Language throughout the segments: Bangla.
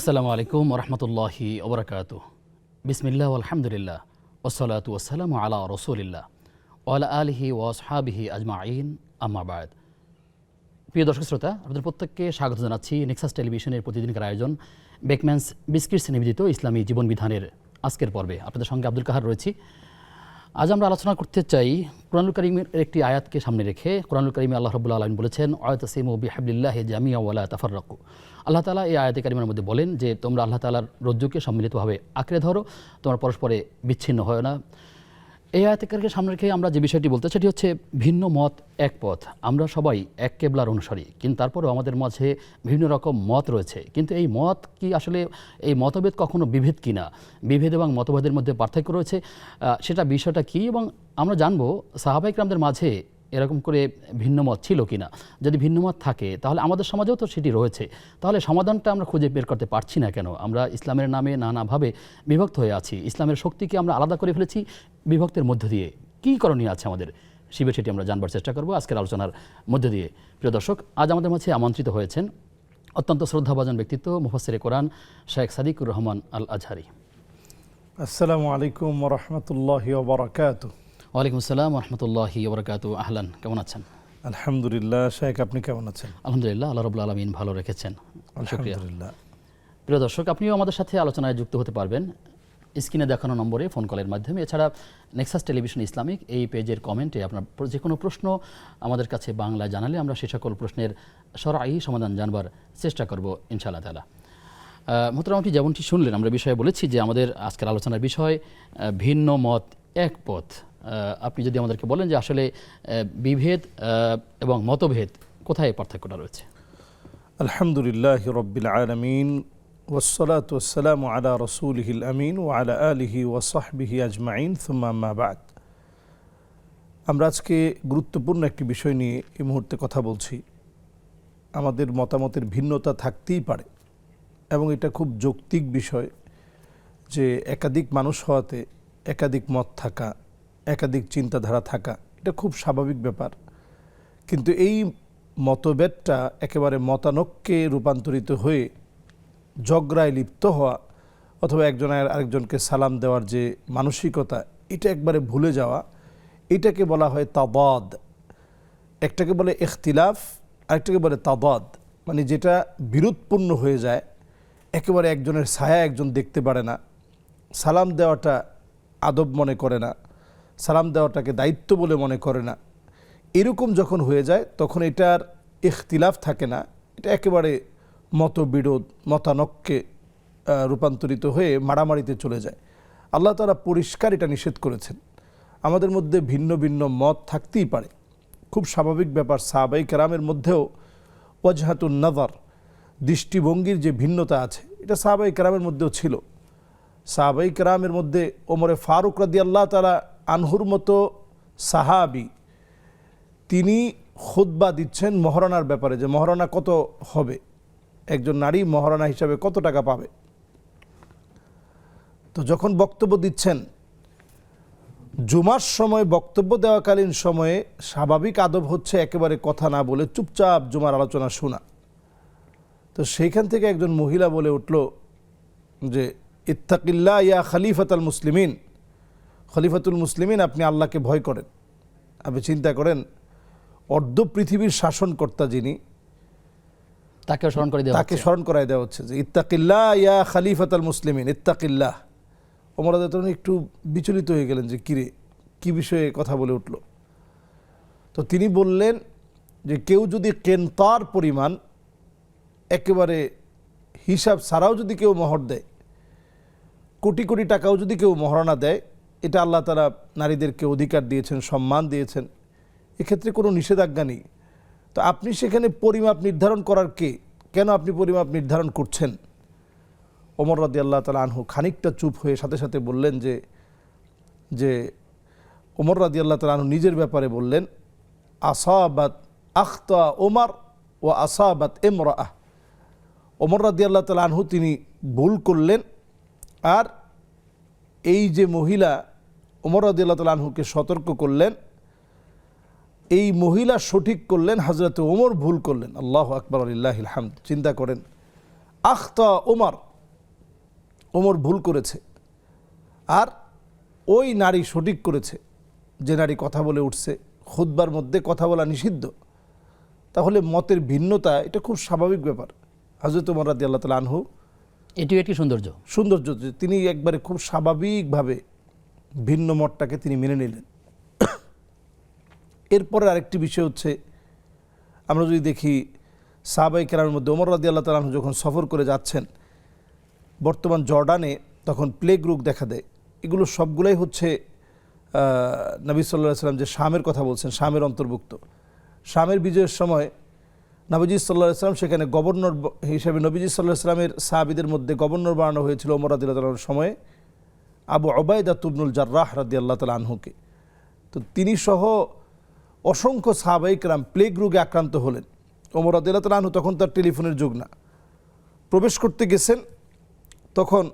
আসসালামু আলাইকুম ওরহমতুল্লাহি ওবরাকাতুহ। বিসমিল্লাহ আলহামদুলিল্লাহ ওসসালাতু ওয়াসসালামু আলা রসুলিল্লাহ ওয়ালা আলিহি ওয়াসহাবিহি আজমাইন, আম্মা বাদ। প্রিয় দর্শক শ্রোতা, আপনাদের প্রত্যেককে স্বাগত জানাচ্ছি নেক্সাস টেলিভিশনের প্রতিদিনকার আয়োজন বেকম্যানস বিস্কিটস নিবেদিত ইসলামী জীবনবিধানের আজকের পর্বে। আপনাদের সঙ্গে আব্দুল কাহার রয়েছি। আজ আমরা আলোচনা করতে চাই কুরআনুল কারীমের একটি আয়াতকে সামনে রেখে। কুরআনুল কারীমে আল্লাহ রাব্বুল আলামিন বলেছেন, ওয়াতাসিমু বিহাবলিল্লাহি জামিআ ওয়ালা তাফাররাকু। আল্লাহ তাআলা এই আয়াতে কারিমের মধ্যে বলেন যে তোমরা আল্লাহ তাআলার রজ্জুকে সম্মিলিতভাবে আঁকড়ে ধরো, তোমরা পরস্পরে বিচ্ছিন্ন হয় না। এই আয়াতে কারিমের সামনে রেখে আমরা যে বিষয়টি বলতে সেটি হচ্ছে ভিন্ন মত এক পথ। আমরা সবাই এক কেবলার অনুসারী, কিন্তু তারপরেও আমাদের মাঝে বিভিন্ন রকম মত রয়েছে। কিন্তু এই মত কি আসলে এই মতভেদ কখনো বিভেদ কিনা, বিভেদ এবং মতভেদের মধ্যে পার্থক্য রয়েছে, সেটা বিষয়টা কি, এবং আমরা জানবো সাহাবায়ে কেরামদের মাঝে এরকম করে ভিন্ন মত ছিল কিনা। যদি ভিন্ন মত থাকে তাহলে আমাদের সমাজেও তো সেটি রয়েছে, তাহলে সমাধানটা আমরা খুঁজে বের করতে পারছি না কেন? আমরা ইসলামের নামে নানাভাবে বিভক্ত হয়ে আছি, ইসলামের শক্তিকে আমরা আলাদা করে ফেলেছি বিভক্তের মধ্য দিয়ে। কী করণীয় আছে আমাদের, শিবের সেটি আমরা জানবার চেষ্টা করব আজকের আলোচনার মধ্য দিয়ে। প্রিয় দর্শক, আজ আমাদের মাঝে আমন্ত্রিত হয়েছেন অত্যন্ত শ্রদ্ধাভাজন ব্যক্তিত্ব মুফাসসিরে কোরআন শেখ সাদিকুর রহমান আল আজহারি। আসসালামু আলাইকুম ওয়া রাহমাতুল্লাহি ওয়া বারাকাতুহু। ওয়ালাইকুম আসসালাম ওয়া রাহমাতুল্লাহি ওয়া বারাকাতুহু। আহলান, কেমন আছেন? আলহামদুলিল্লাহ। শেখ, আপনি কেমন আছেন? আলহামদুলিল্লাহ, আল্লাহ রাব্বুল আলামিন ভালো রেখেছেন। আলহামদুলিল্লাহ। প্রিয় দর্শক, আপনিও আমাদের সাথে আলোচনায় যুক্ত হতে পারবেন স্ক্রিনে দেখানো নম্বরে ফোন কলের মাধ্যমে। এছাড়া নেক্সাস টেলিভিশন ইসলামিক এই পেজের কমেন্টে আপনার যে কোনো প্রশ্ন আমাদের কাছে বাংলায় জানালে আমরা সে সকল প্রশ্নের শরঈ সমাধান জানবার চেষ্টা করব ইনশাআল্লাহ তাআলা। মোহতারামটি, যেমনটি শুনলেন, আমরা বিষয়ে বলেছি যে আমাদের আজকের আলোচনার বিষয় ভিন্ন মত এক পথ। আপনি যদি আমাদেরকে বলেন যে আসলে বিভেদ এবং মতভেদ কোথায় পার্থক্যটা রয়েছে? আলহামদুলিল্লাহি রাব্বিল আলামিন ওয়াসসালাতু ওয়াসসালামু আলা রাসূলিহিল আমিন ওয়া আলা আলিহি ওয়া সাহবিহি আজমাইন, সুম্মা আম্মা বাদ। আমরা আজকে গুরুত্বপূর্ণ একটি বিষয় নিয়ে এই মুহূর্তে কথা বলছি। আমাদের মতামতের ভিন্নতা থাকতেই পারে এবং এটা খুব যৌক্তিক বিষয় যে একাধিক মানুষ হওয়াতে একাধিক মত থাকা, একাধিক চিন্তাধারা থাকা, এটা খুব স্বাভাবিক ব্যাপার। কিন্তু এই মতভেদটা একেবারে মতানৈক্যে রূপান্তরিত হয়ে ঝগড়ায় লিপ্ত হওয়া অথবা একজনের আরেকজনকে সালাম দেওয়ার যে মানসিকতা, এটা একবারে ভুলে যাওয়া, এটাকে বলা হয় তাদাদ। একটাকে বলে ইখতিলাফ, আরেকটাকে বলে তাদাদ। মানে যেটা বিরোধপূর্ণ হয়ে যায়, একেবারে একজনের ছায়া একজন দেখতে পারে না, সালাম দেওয়াটা আদব মনে করে না, সালাম দেওয়াটাকে দায়িত্ব বলে মনে করে না, এরকম যখন হয়ে যায় তখন এটার ইখতিলাফ থাকে না, এটা একেবারে মতবিরোধ, মতানৈক্যে রূপান্তরিত হয়ে মারামারিতে চলে যায়। আল্লাহ তাআলা পরিষ্কার এটা নিষেধ করেছেন। আমাদের মধ্যে ভিন্ন ভিন্ন মত থাকতেই পারে, খুব স্বাভাবিক ব্যাপার। সাহাবায়ে কেরামের মধ্যেও ওয়াজহাতুন নাযার, দৃষ্টিভঙ্গির যে ভিন্নতা আছে, এটা সাহাবায়ে কেরামের মধ্যেও ছিল। সাহাবায়ে কেরামের মধ্যে ওমরে ফারুক রাদিয়াল্লাহু তাআলা আনহুর মতো সাহাবী, তিনি খুতবা দিচ্ছেন মহারণার ব্যাপারে, যে মহারণা কত হবে, একজন নারী মহারণা হিসাবে কত টাকা পাবে। তো যখন বক্তব্য দিচ্ছেন, জুমার সময় বক্তব্য দেওয়াকালীন সময়ে স্বাভাবিক আদব হচ্ছে একেবারে কথা না বলে চুপচাপ জুমার আলোচনা শোনা। তো সেইখান থেকে একজন মহিলা বলে উঠল যে ইত্তাকিল্লাহ ইয়া খলিফাতুল মুসলিমিন, খলিফাতুল মুসলিমিন, আপনি আল্লাহকে ভয় করেন। আপনি চিন্তা করেন, অর্ধ পৃথিবীর শাসনকর্তা যিনি, তাকে স্মরণ করাই দেওয়া হচ্ছে যে ইত্তাকিল্লাহ ইয়া খলিফাতুল মুসলিমিন, ইত্তাকিল্লাহ। ওমর রাদিয়াল্লাহু আনহু একটু বিচলিত হয়ে গেলেন যে কিরে, কি বিষয়ে কথা বলে উঠল। তো তিনি বললেন যে কেউ যদি কেনতার পরিমাণ একেবারে হিসাব ছাড়াও যদি কেউ মোহর দেয়, কোটি কোটি টাকাও যদি কেউ মহারণা দেয়, এটা আল্লাহ তাআলা নারীদেরকে অধিকার দিয়েছেন, সম্মান দিয়েছেন, এক্ষেত্রে কোনো নিষেধাজ্ঞা নেই। তো আপনি সেখানে পরিমাপ নির্ধারণ করার কে? কেন আপনি পরিমাপ নির্ধারণ করছেন? ওমর রাদিয়াল্লাহু তাআলা আনহু খানিকটা চুপ হয়ে সাথে সাথে বললেন যে ওমর রাদিয়াল্লাহু তাআলা আনহু নিজের ব্যাপারে বললেন, আসাবাত আখতা ওমর ওয়া আসাবাত ইমরাআহ। ওমর রাদিয়াল্লাহু তাআলা আনহু তিনি ভুল করলেন, আর এই যে মহিলা ওমর রাদিয়াল্লাহু তাআলা আনহুকে সতর্ক করলেন, এই মহিলা সঠিক করলেন, হযরত ওমর ভুল করলেন। আল্লাহু আকবার, লিল্লাহিল হামদ। চিন্তা করেন, আখতা ওমর, ওমর ভুল করেছে, আর ওই নারী সঠিক করেছে যে নারী কথা বলে উঠছে, খুতবার মধ্যে কথা বলা নিষিদ্ধ, তাহলে মতের ভিন্নতা এটা খুব স্বাভাবিক ব্যাপার। হযরত ওমর রাদিয়াল্লাহু তাআলা আনহু, এটিও একটি সৌন্দর্য যে তিনি একবারে খুব স্বাভাবিকভাবে ভিন্ন মতটাকে তিনি মেনে নিলেন। এরপরে আরেকটি বিষয় হচ্ছে, আমরা যদি দেখি সাহাবায়ে কেরামের মধ্যে ওমর রাদিয়াল্লাহু তাআলা আনহু যখন সফর করে যাচ্ছেন, বর্তমান জর্ডানে তখন প্লেগ রোগ দেখা দেয়। এগুলো সবগুলাই হচ্ছে নবী সাল্লাল্লাহু আলাইহি সাল্লাম যে শামের কথা বলছেন, শামের অন্তর্ভুক্ত। শামের বিজয়ের সময় নবীজি সাল্লাল্লাহু আলাইহি সাল্লাম সেখানে গভর্নর হিসেবে নবীজি সাল্লাল্লাহু আলাইহি সাল্লামের সাহাবীদের মধ্যে গভর্নর বানানো হয়েছিল ওমর রাদিয়াল্লাহু তাআলার সময়ে আবু উবাইদা ইবনুল জাররাহ রাদিয়াল্লাহু তাআলা আনহুকে। তো তিনি সহ অসংখ্য সাহাবায়ে কেরাম প্লেগ রোগে আক্রান্ত হলেন। ওমর রাদিয়াল্লাহু তাআলা আনহু তখন তার টেলিফোনের যুগ না, প্রবেশ করতে গেছেন, তখন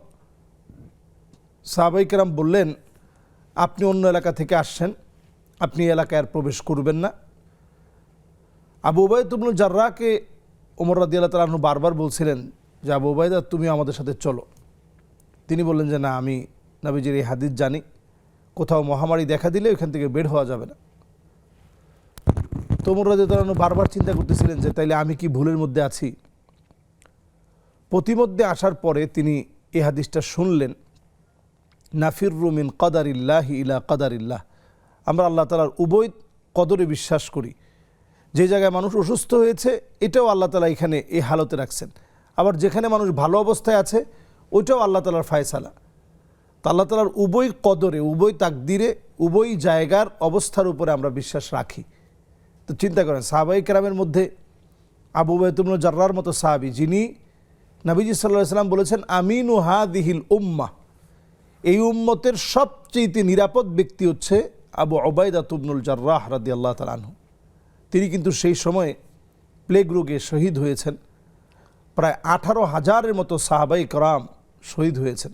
সাহাবায়ে কেরাম বললেন, আপনি অন্য এলাকা থেকে আসছেন, আপনি এই এলাকায় আর প্রবেশ করবেন না। আবু উবাইদা ইবনুল জাররাহকে ওমর রাদিয়াল্লাহু তাআলা আনহু বারবার বলছিলেন যে, আবু উবাইদা তুমি আমাদের সাথে চলো। তিনি বললেন যে, না, আমি নবীজির এই হাদিস জানি, কোথাও মহামারী দেখা দিলে ওইখান থেকে বের হওয়া যাবে না। তো ওমর রাদিয়াল্লাহু তাআলা আনহু বারবার চিন্তা করতেছিলেন যে তাইলে আমি কি ভুলের মধ্যে আছি। প্রতিমধ্যে আসার পরে তিনি এই হাদিসটা শুনলেন, নাফিররু মিন কাদারিল্লাহি ইলা কাদারিল্লাহ, আমরা আল্লাহ তাআলার উভয় কদরে বিশ্বাস করি। যে জায়গায় মানুষ অসুস্থ হয়েছে এটাও আল্লাহ তাআলা এখানে এই হালতে রাখছেন, আবার যেখানে মানুষ ভালো অবস্থায় আছে ওইটাও আল্লাহ তাআলার ফায়সালা। তো আল্লাহ তাআলার উভয় কদরে, উভয় তাকদিরে, উভয় জায়গার অবস্থার উপরে আমরা বিশ্বাস রাখি। তো চিন্তা করেন, সাহাবায়ে কেরামের মধ্যে আবু উবাইদা ইবনুল জাররাহর মতো সাহাবী, যিনি নবীজি সাল্লাল্লাহু আলাইহি সাল্লাম বলেছেন আমিনু হাদিহিল উম্মাহ, এই উম্মতের সবচেয়ে নিরাপদ ব্যক্তি হচ্ছে আবু উবাইদা ইবনুল জাররাহ রাদিয়াল্লাহু তাআলা আনহু। তিনি কিন্তু সেই সময়ে প্লেগ রোগে শহীদ হয়েছেন। প্রায় 18,000-এর মতো সাহাবায়ে কেরাম শহীদ হয়েছেন।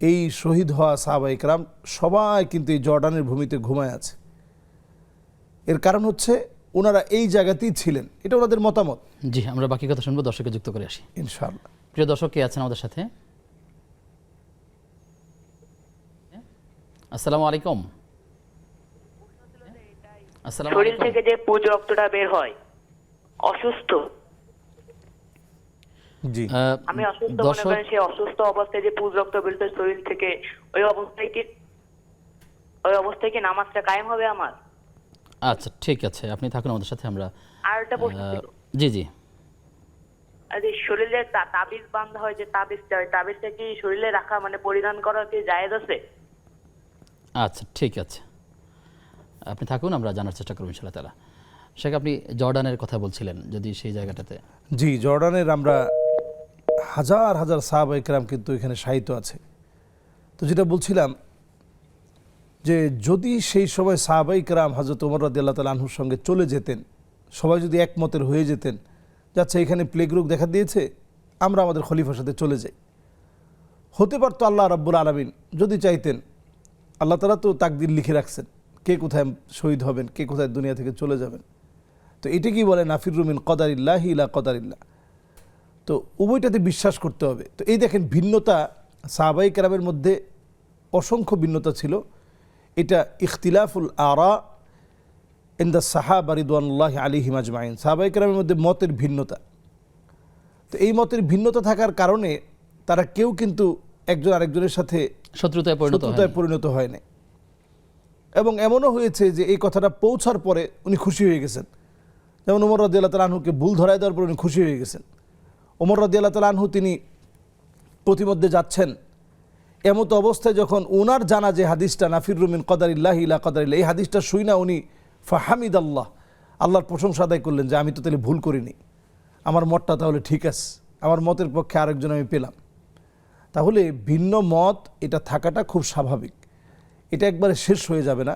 এই শহীদ হওয়া সাহাবায়ে কেরাম সবাই কিন্তু এই জর্ডানের ভূমিতে ঘুমায় আছে। এর কারণ হচ্ছে ওনারা এই জায়গাতেই ছিলেন, এটা ওনাদের মতামত। জি, আমরা বাকি কথা শুনবো, দর্শককে যুক্ত করে আসি ইনশাআল্লাহ। প্রিয় দর্শক, কে আছেন আমাদের সাথে? আসসালামু আলাইকুম। শরীর থেকে যে পুজ রক্তটা বের হয়, অসুস্থ, জি, আমি অসুস্থ মনে করেন, সেই অসুস্থ অবস্থায় যে পুজ রক্ত বেরোতে শরীর থেকে, ওই অবস্থায় কি নামাজটা কায়েম হবে আমার? আচ্ছা, ঠিক আছে, আপনি থাকুন আমাদের সাথে। আমরা আর একটা প্রশ্ন ছিল, জি যে শরীরে তাবিজ বাঁধা হয়, যে তাবিজটা কি শরীরে রাখা মানে পরিধান করা কি জায়েজ আছে? আচ্ছা, ঠিক আছে, আপনি থাকুন, আমরা জানার চেষ্টা করব ইনশাআল্লাহ তাআলা। শেখ, আপনি জর্ডানের কথা বলছিলেন, যদি সেই জায়গাটাতে। জি, জর্ডানের আমরা হাজার হাজার সাহাবায়ে কেরাম কিন্তু এখানে শায়িত আছে। তো যেটা বলছিলাম যে যদি সেই সময় সাহাবায়ে কেরাম হযরত ওমর রাদিয়াল্লাহু তাআলা আনহুর সঙ্গে চলে যেতেন, সবাই যদি একমতের হয়ে যেতেন, যাচ্ছে এখানে প্লেগ রোগ দেখা দিয়েছে, আমরা আমাদের খলিফার সাথে চলে যাই, হতে পারতো আল্লাহ রাব্বুল আলামিন যদি চাইতেন, আল্লাহ তাআলা তো তাকদীর লিখে রাখছেন কে কোথায় শহীদ হবেন, কে কোথায় দুনিয়া থেকে চলে যাবেন। তো এটা কি বলে নাফিররু মিন কাদারিল্লাহি ইলা কাদারিল্লাহ। তো উভয়টাতে বিশ্বাস করতে হবে। তো এই দেখেন ভিন্নতা, সাহাবায়ে কেরামের মধ্যে অসংখ্য ভিন্নতা ছিল। এটা ইখতিলাফুল আরা ইনদা সাহাবা রিদওয়ানুল্লাহি আলাইহিম আজমাইন, সাহাবায়ে কেরামের মধ্যে মতের ভিন্নতা। তো এই মতের ভিন্নতা থাকার কারণে তারা কেউ কিন্তু একজন আরেকজনের সাথে শত্রুতায় পরিণত হয় না। এবং এমনও হয়েছে যে এই কথাটা পৌঁছার পরে উনি খুশি হয়ে গেছেন। যেমন ওমর রাদিয়াল্লাহু তাআলা আনহুকে ভুল ধরায় দেওয়ার পর উনি খুশি হয়ে গেছেন। ওমর রাদিয়াল্লাহু তাআলা আনহু তিনি প্রতিমধ্যে যাচ্ছেন, এমতো অবস্থায় যখন ওনার জানা যে হাদিসটা নাফিররু মিন কাদারিল্লাহি ইলা কাদারিল্লাহ, এই হাদিসটা শুই না উনি ফাহামিদাল্লাহ, আল্লাহর প্রশংসা আদায় করলেন যে আমি তো তাহলে ভুল করিনি, আমার মতটা তাহলে ঠিক আছে, আমার মতের পক্ষে আরেকজন আমি পেলাম। তাহলে ভিন্ন মত এটা থাকাটা খুব স্বাভাবিক, এটা একবারে শেষ হয়ে যাবে না।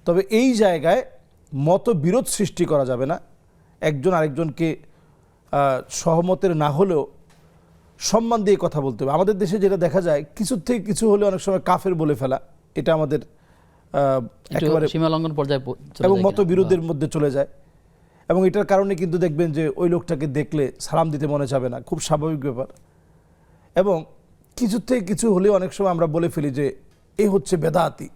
তবে এই জায়গায় মতবিরোধ সৃষ্টি করা যাবে না। একজন আরেকজনকে সহমতের না হলেও সম্মান দিয়ে কথা বলতে হবে। আমাদের দেশে যেটা দেখা যায়, কিছুর থেকে কিছু হলে অনেক সময় কাফের বলে ফেলা, এটা আমাদের একেবারে সীমালঙ্ঘন পর্যায়ে এবং মতবিরোধের মধ্যে চলে যায়। এবং এটার কারণে কিন্তু দেখবেন যে ওই লোকটাকে দেখলে সালাম দিতে মনে যাবে না, খুব স্বাভাবিক ব্যাপার। এবং কিছু থেকে কিছু হলে অনেক সময় আমরা বলে ফেলি যে এ হচ্ছে বেদাতি,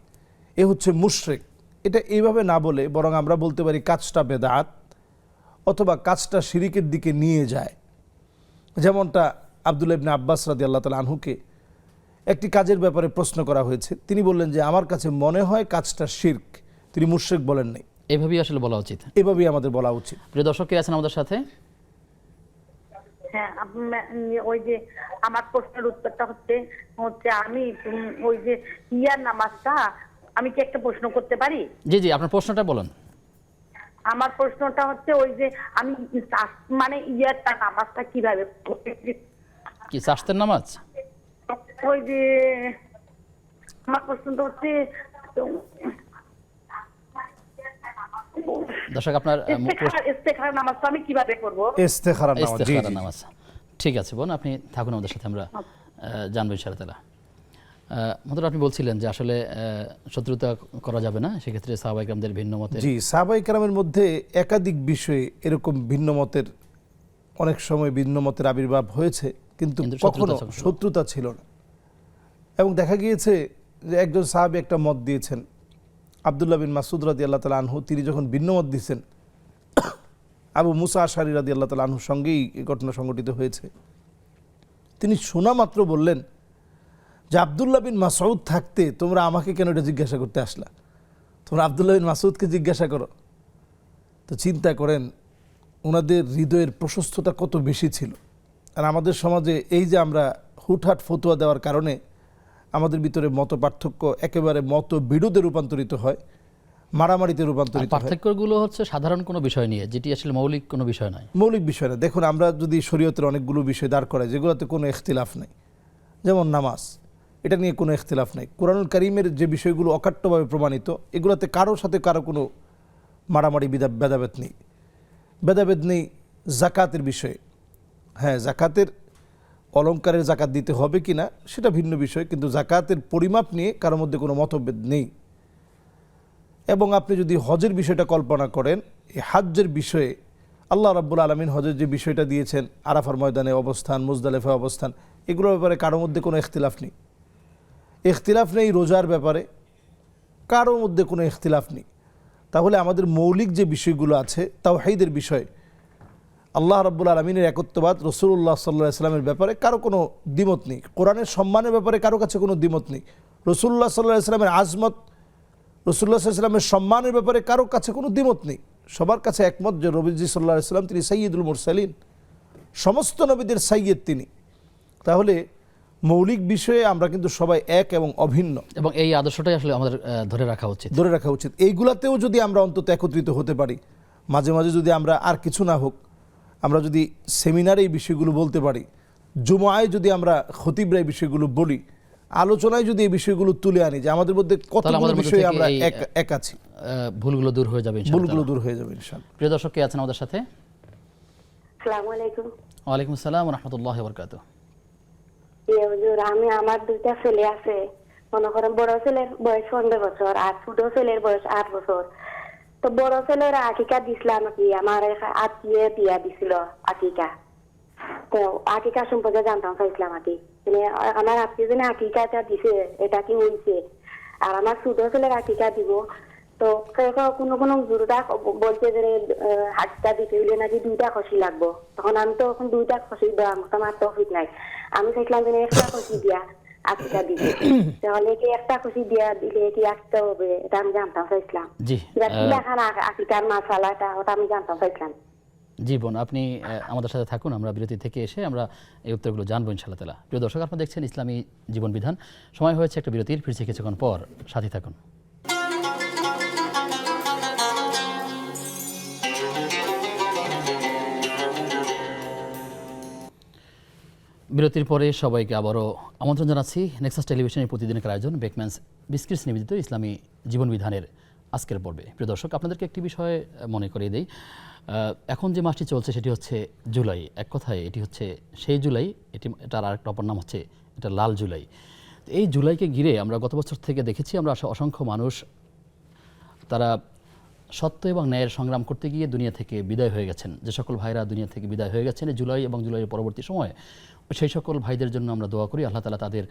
এ হচ্ছে মুশরিক। এটা এইভাবে না বলে বরং আমরা বলতে পারি কাজটা বেদাত অথবা কাজটা শিরিকের দিকে নিয়ে যায়। যেমনটা আব্দুল্লাহ ইবনে আব্বাস রাদিয়াল্লাহু তাআলা আনহুকে একটি কাজের ব্যাপারে প্রশ্ন করা হয়েছে, তিনি বললেন যে আমার কাছে মনে হয় কাজটা শিরক। তিনি মুশরিক বলেন নাই। এভাবেই আসলে বলা উচিত। এভাবেই আমাদের বলা উচিত। প্রিয় দর্শক কে আছেন আমাদের সাথে? হ্যাঁ, ওই যে আমার প্রশ্নের উত্তরটা হচ্ছে আমি ওই যে ইয়ার নামাজটা, আমি কি একটা প্রশ্ন করতে পারি? জি জি, আপনার প্রশ্নটা বলুন। আমার প্রশ্নটা হচ্ছে ওই যে আমি মানে ইয়ারটা নামাজটা কিভাবে কি শাস্তের নামাজ? ওই যে আমার প্রশ্নটা হচ্ছে দর্শক আপনার ইস্তেখারা নামাজটা আমি কিভাবে করব? ইস্তেখারা নামাজ। জি ইস্তেখারা জি নামাজ, ঠিক আছে বোন, আপনি থাকুন আমাদের সাথে, আমরা জানবো ইনশাআল্লাহ। মহতরম, আপনি বলছিলেন যে আসলে শত্রুতা করা যাবে না, সেক্ষেত্রে সাহাবায়ে কেরামদের ভিন্ন মতে। জি, সাহাবায়ে কেরামের মধ্যে একাধিক বিষয়ে এরকম ভিন্ন মতের, অনেক সময় ভিন্ন মতের আবির্ভাব হয়েছে, কিন্তু কখনো শত্রুতা ছিল না। এবং দেখা গিয়েছে যে একজন সাহাবী একটা মত দিয়েছেন, আব্দুল্লাহ বিন মাসউদ রাদিয়াল্লাহু তাআলা আনহু, তিনি যখন ভিন্ন মত দিয়েছেন, আবু মুসা আশআরী রাদিয়াল্লাহু তাআলা আনহুর সঙ্গেই এই ঘটনা সংঘটিত হয়েছে। তিনি শোনা মাত্র বললেন যে আব্দুল্লাহ বিন মাসউদ থাকতে তোমরা আমাকে কেন এটা জিজ্ঞাসা করতে আসলা? তোমরা আব্দুল্লাহ বিন মাসউদকে জিজ্ঞাসা করো। তো চিন্তা করেন ওনাদের হৃদয়ের প্রশস্ততা কত বেশি ছিল। আর আমাদের সমাজে এই যে আমরা হুটহাট ফতোয়া দেওয়ার কারণে আমাদের ভিতরে মত পার্থক্য একেবারে মত বিরোধে রূপান্তরিত হয়, মারামারিতে রূপান্তরিত হয়। পার্থক্যগুলো হচ্ছে সাধারণ কোনো বিষয় নিয়ে, যেটি আসলে মৌলিক কোনো বিষয় নয়। মৌলিক বিষয় না। দেখুন, আমরা যদি শরীয়তের অনেকগুলো বিষয় দাঁড় করাই যেগুলোতে কোনো ইখতিলাফ নেই, যেমন নামাজ, এটা নিয়ে কোনো ইখতিলাফ নেই। কোরআনুল কারীমের যে বিষয়গুলো অকাট্যভাবে প্রমাণিত, এগুলোতে কারোর সাথে কারো কোনো মারামারি ভেদাভেদ নেই। ভেদাভেদ নেই জাকাতের বিষয়ে। হ্যাঁ, জাকাতের অলংকারের জাকাত দিতে হবে কি না সেটা ভিন্ন বিষয়, কিন্তু জাকাতের পরিমাপ নিয়ে কারোর মধ্যে কোনো মতভেদ নেই। এবং আপনি যদি হজের বিষয়টা কল্পনা করেন, এই হাজ্জের বিষয়ে আল্লাহ রাব্বুল আলামিন হজের যে বিষয়টা দিয়েছেন, আরাফার ময়দানে অবস্থান, মুজদালিফায় অবস্থান, এগুলোর ব্যাপারে কারোর মধ্যে কোনো ইখতিলাফ নেই। ইখতিলাফ নেই রোজার ব্যাপারে, কারোর মধ্যে কোনো ইখতিলাফ নেই। তাহলে আমাদের মৌলিক যে বিষয়গুলো আছে তাওহীদের বিষয়, আল্লাহ রাব্বুল আলামিনের একত্ববাদ, রাসূলুল্লাহ সাল্লাল্লাহু আলাইহি ওয়াসাল্লামের ব্যাপারে কারো কোনো দ্বিমত নেই। কোরআনের সম্মানের ব্যাপারে কারো কাছে কোনো দ্বিমত নেই। রাসূলুল্লাহ সাল্লাল্লাহু আলাইহি ওয়াসাল্লামের আজমত, রাসূলুল্লাহ সাল্লাল্লাহু আলাইহি ওয়াসাল্লামের সম্মানের ব্যাপারে কারো কাছে কোনো দ্বিমত নেই। সবার কাছে একমত যে নবীজি সাল্লাল্লাহু আলাইহি ওয়াসাল্লাম তিনি সাইয়্যিদুল মুরসালিন, সমস্ত নবীদের সাইয়্যিদ তিনি। তাহলে মৌলিক বিষয়ে আমরা কিন্তু সবাই এক এবং অভিন্ন, এবং এই আদর্শটাই আসলে আমাদের ধরে রাখা উচিত। এইগুলাতেও যদি আমরা অন্তত একত্রিত হতে পারি, মাঝে মাঝে যদি আমরা আর কিছু না হোক, আমরা যদি সেমিনারে এই বিষয়গুলো বলতে পারি, জুমায় যদি আমরা খতিবরা এই বিষয়গুলো বলি, আলোচনায় যদি এই বিষয়গুলো তুলে আনি যে আমাদের মধ্যে কতগুলো বিষয়ে আমরা এক আছি, ভুলগুলো দূর হয়ে যাবে ইনশাআল্লাহ। প্রিয় দর্শক কে আছেন আমাদের সাথে? আসসালামু আলাইকুম। ওয়ালাইকুম আসসালাম ওয়া রাহমাতুল্লাহি ওয়া বারাকাতুহু। হুজুর, আমার দুইটা ছেলে আছে। মনে করেন বড় ছেলের বয়স 15 বছর আর ছোট ছেলের বয়স 8 বছর। তো বড় ছেলের আকিকা দিছিলাম কি, আমার আত্মীয় বিয়া দিছিল আকিকা। তো আকিকা সম্পর্কে জানতাম চাইছিলাম আর কি, মানে আমার আত্মীয় জনে আকিকাটা দিছে, এটা কি হয়েছে? আর আমার ছোট ছেলের আকিকা দিব। তো কোনো কোনো হুজুররা বলছে যে হাতটা দিতে হইলে নাকি 2টা খসি লাগবো। তখন আমি তো এখন 2টা খসি দেওয়ার মতো আমার তৌফিক নাই। আমি চাইছিলাম যে একটা খসি দিয়া আকিকা দিবে, তাহলে কি একটা খুশি দিয়া দিলে কি আসতে হবে? এটা আমি জানতাম চাইছিলাম। জি, আকিকার মাসালাটা ওটা আমি জানতাম চাইছিলাম। জি বোন, আপনি আমাদের সাথে থাকুন, আমরা বিরতি থেকে এসে আমরা এই উত্তরগুলো জানবো ইনশাআল্লাহ তাআলা। প্রিয় দর্শক, আপনারা দেখছেন ইসলামী জীবন বিধান। সময় হয়েছে একটা বিরতির, ফিরছি কিছুক্ষণ পর, সাথে থাকুন। বিরতির পরে সবাইকে আবারও আমন্ত্রণ জানাচ্ছি নেক্সাস টেলিভিশনের প্রতিদিনের আয়োজন বেকম্যানস বিস্কিটস নিবেদিত ইসলামী জীবন বিধানের আজকের পর্বে। প্রিয় দর্শক, আপনাদেরকে একটি বিষয় মনে করিয়ে দেই। এখন যে মাসটি চলছে সেটি হচ্ছে জুলাই। এক কথায় এটি হচ্ছে সেই জুলাই, এটার আরেকটা অপর নাম হচ্ছে এটা লাল জুলাই। এই জুলাইকে ঘিরে আমরা গত বছর থেকে দেখেছি আমরা অসংখ্য মানুষ তারা সত্য এবং ন্যায়ের সংগ্রাম করতে গিয়ে দুনিয়া থেকে বিদায় হয়ে গেছেন, যে সকল ভাইরা দুনিয়া থেকে বিদায় হয়ে গেছেন এই জুলাই এবং জুলাইয়ের পরবর্তী সময়ে, সেই সকল ভাইদের জন্য আমরা দোয়া করি আল্লাহ তাআলা তাদের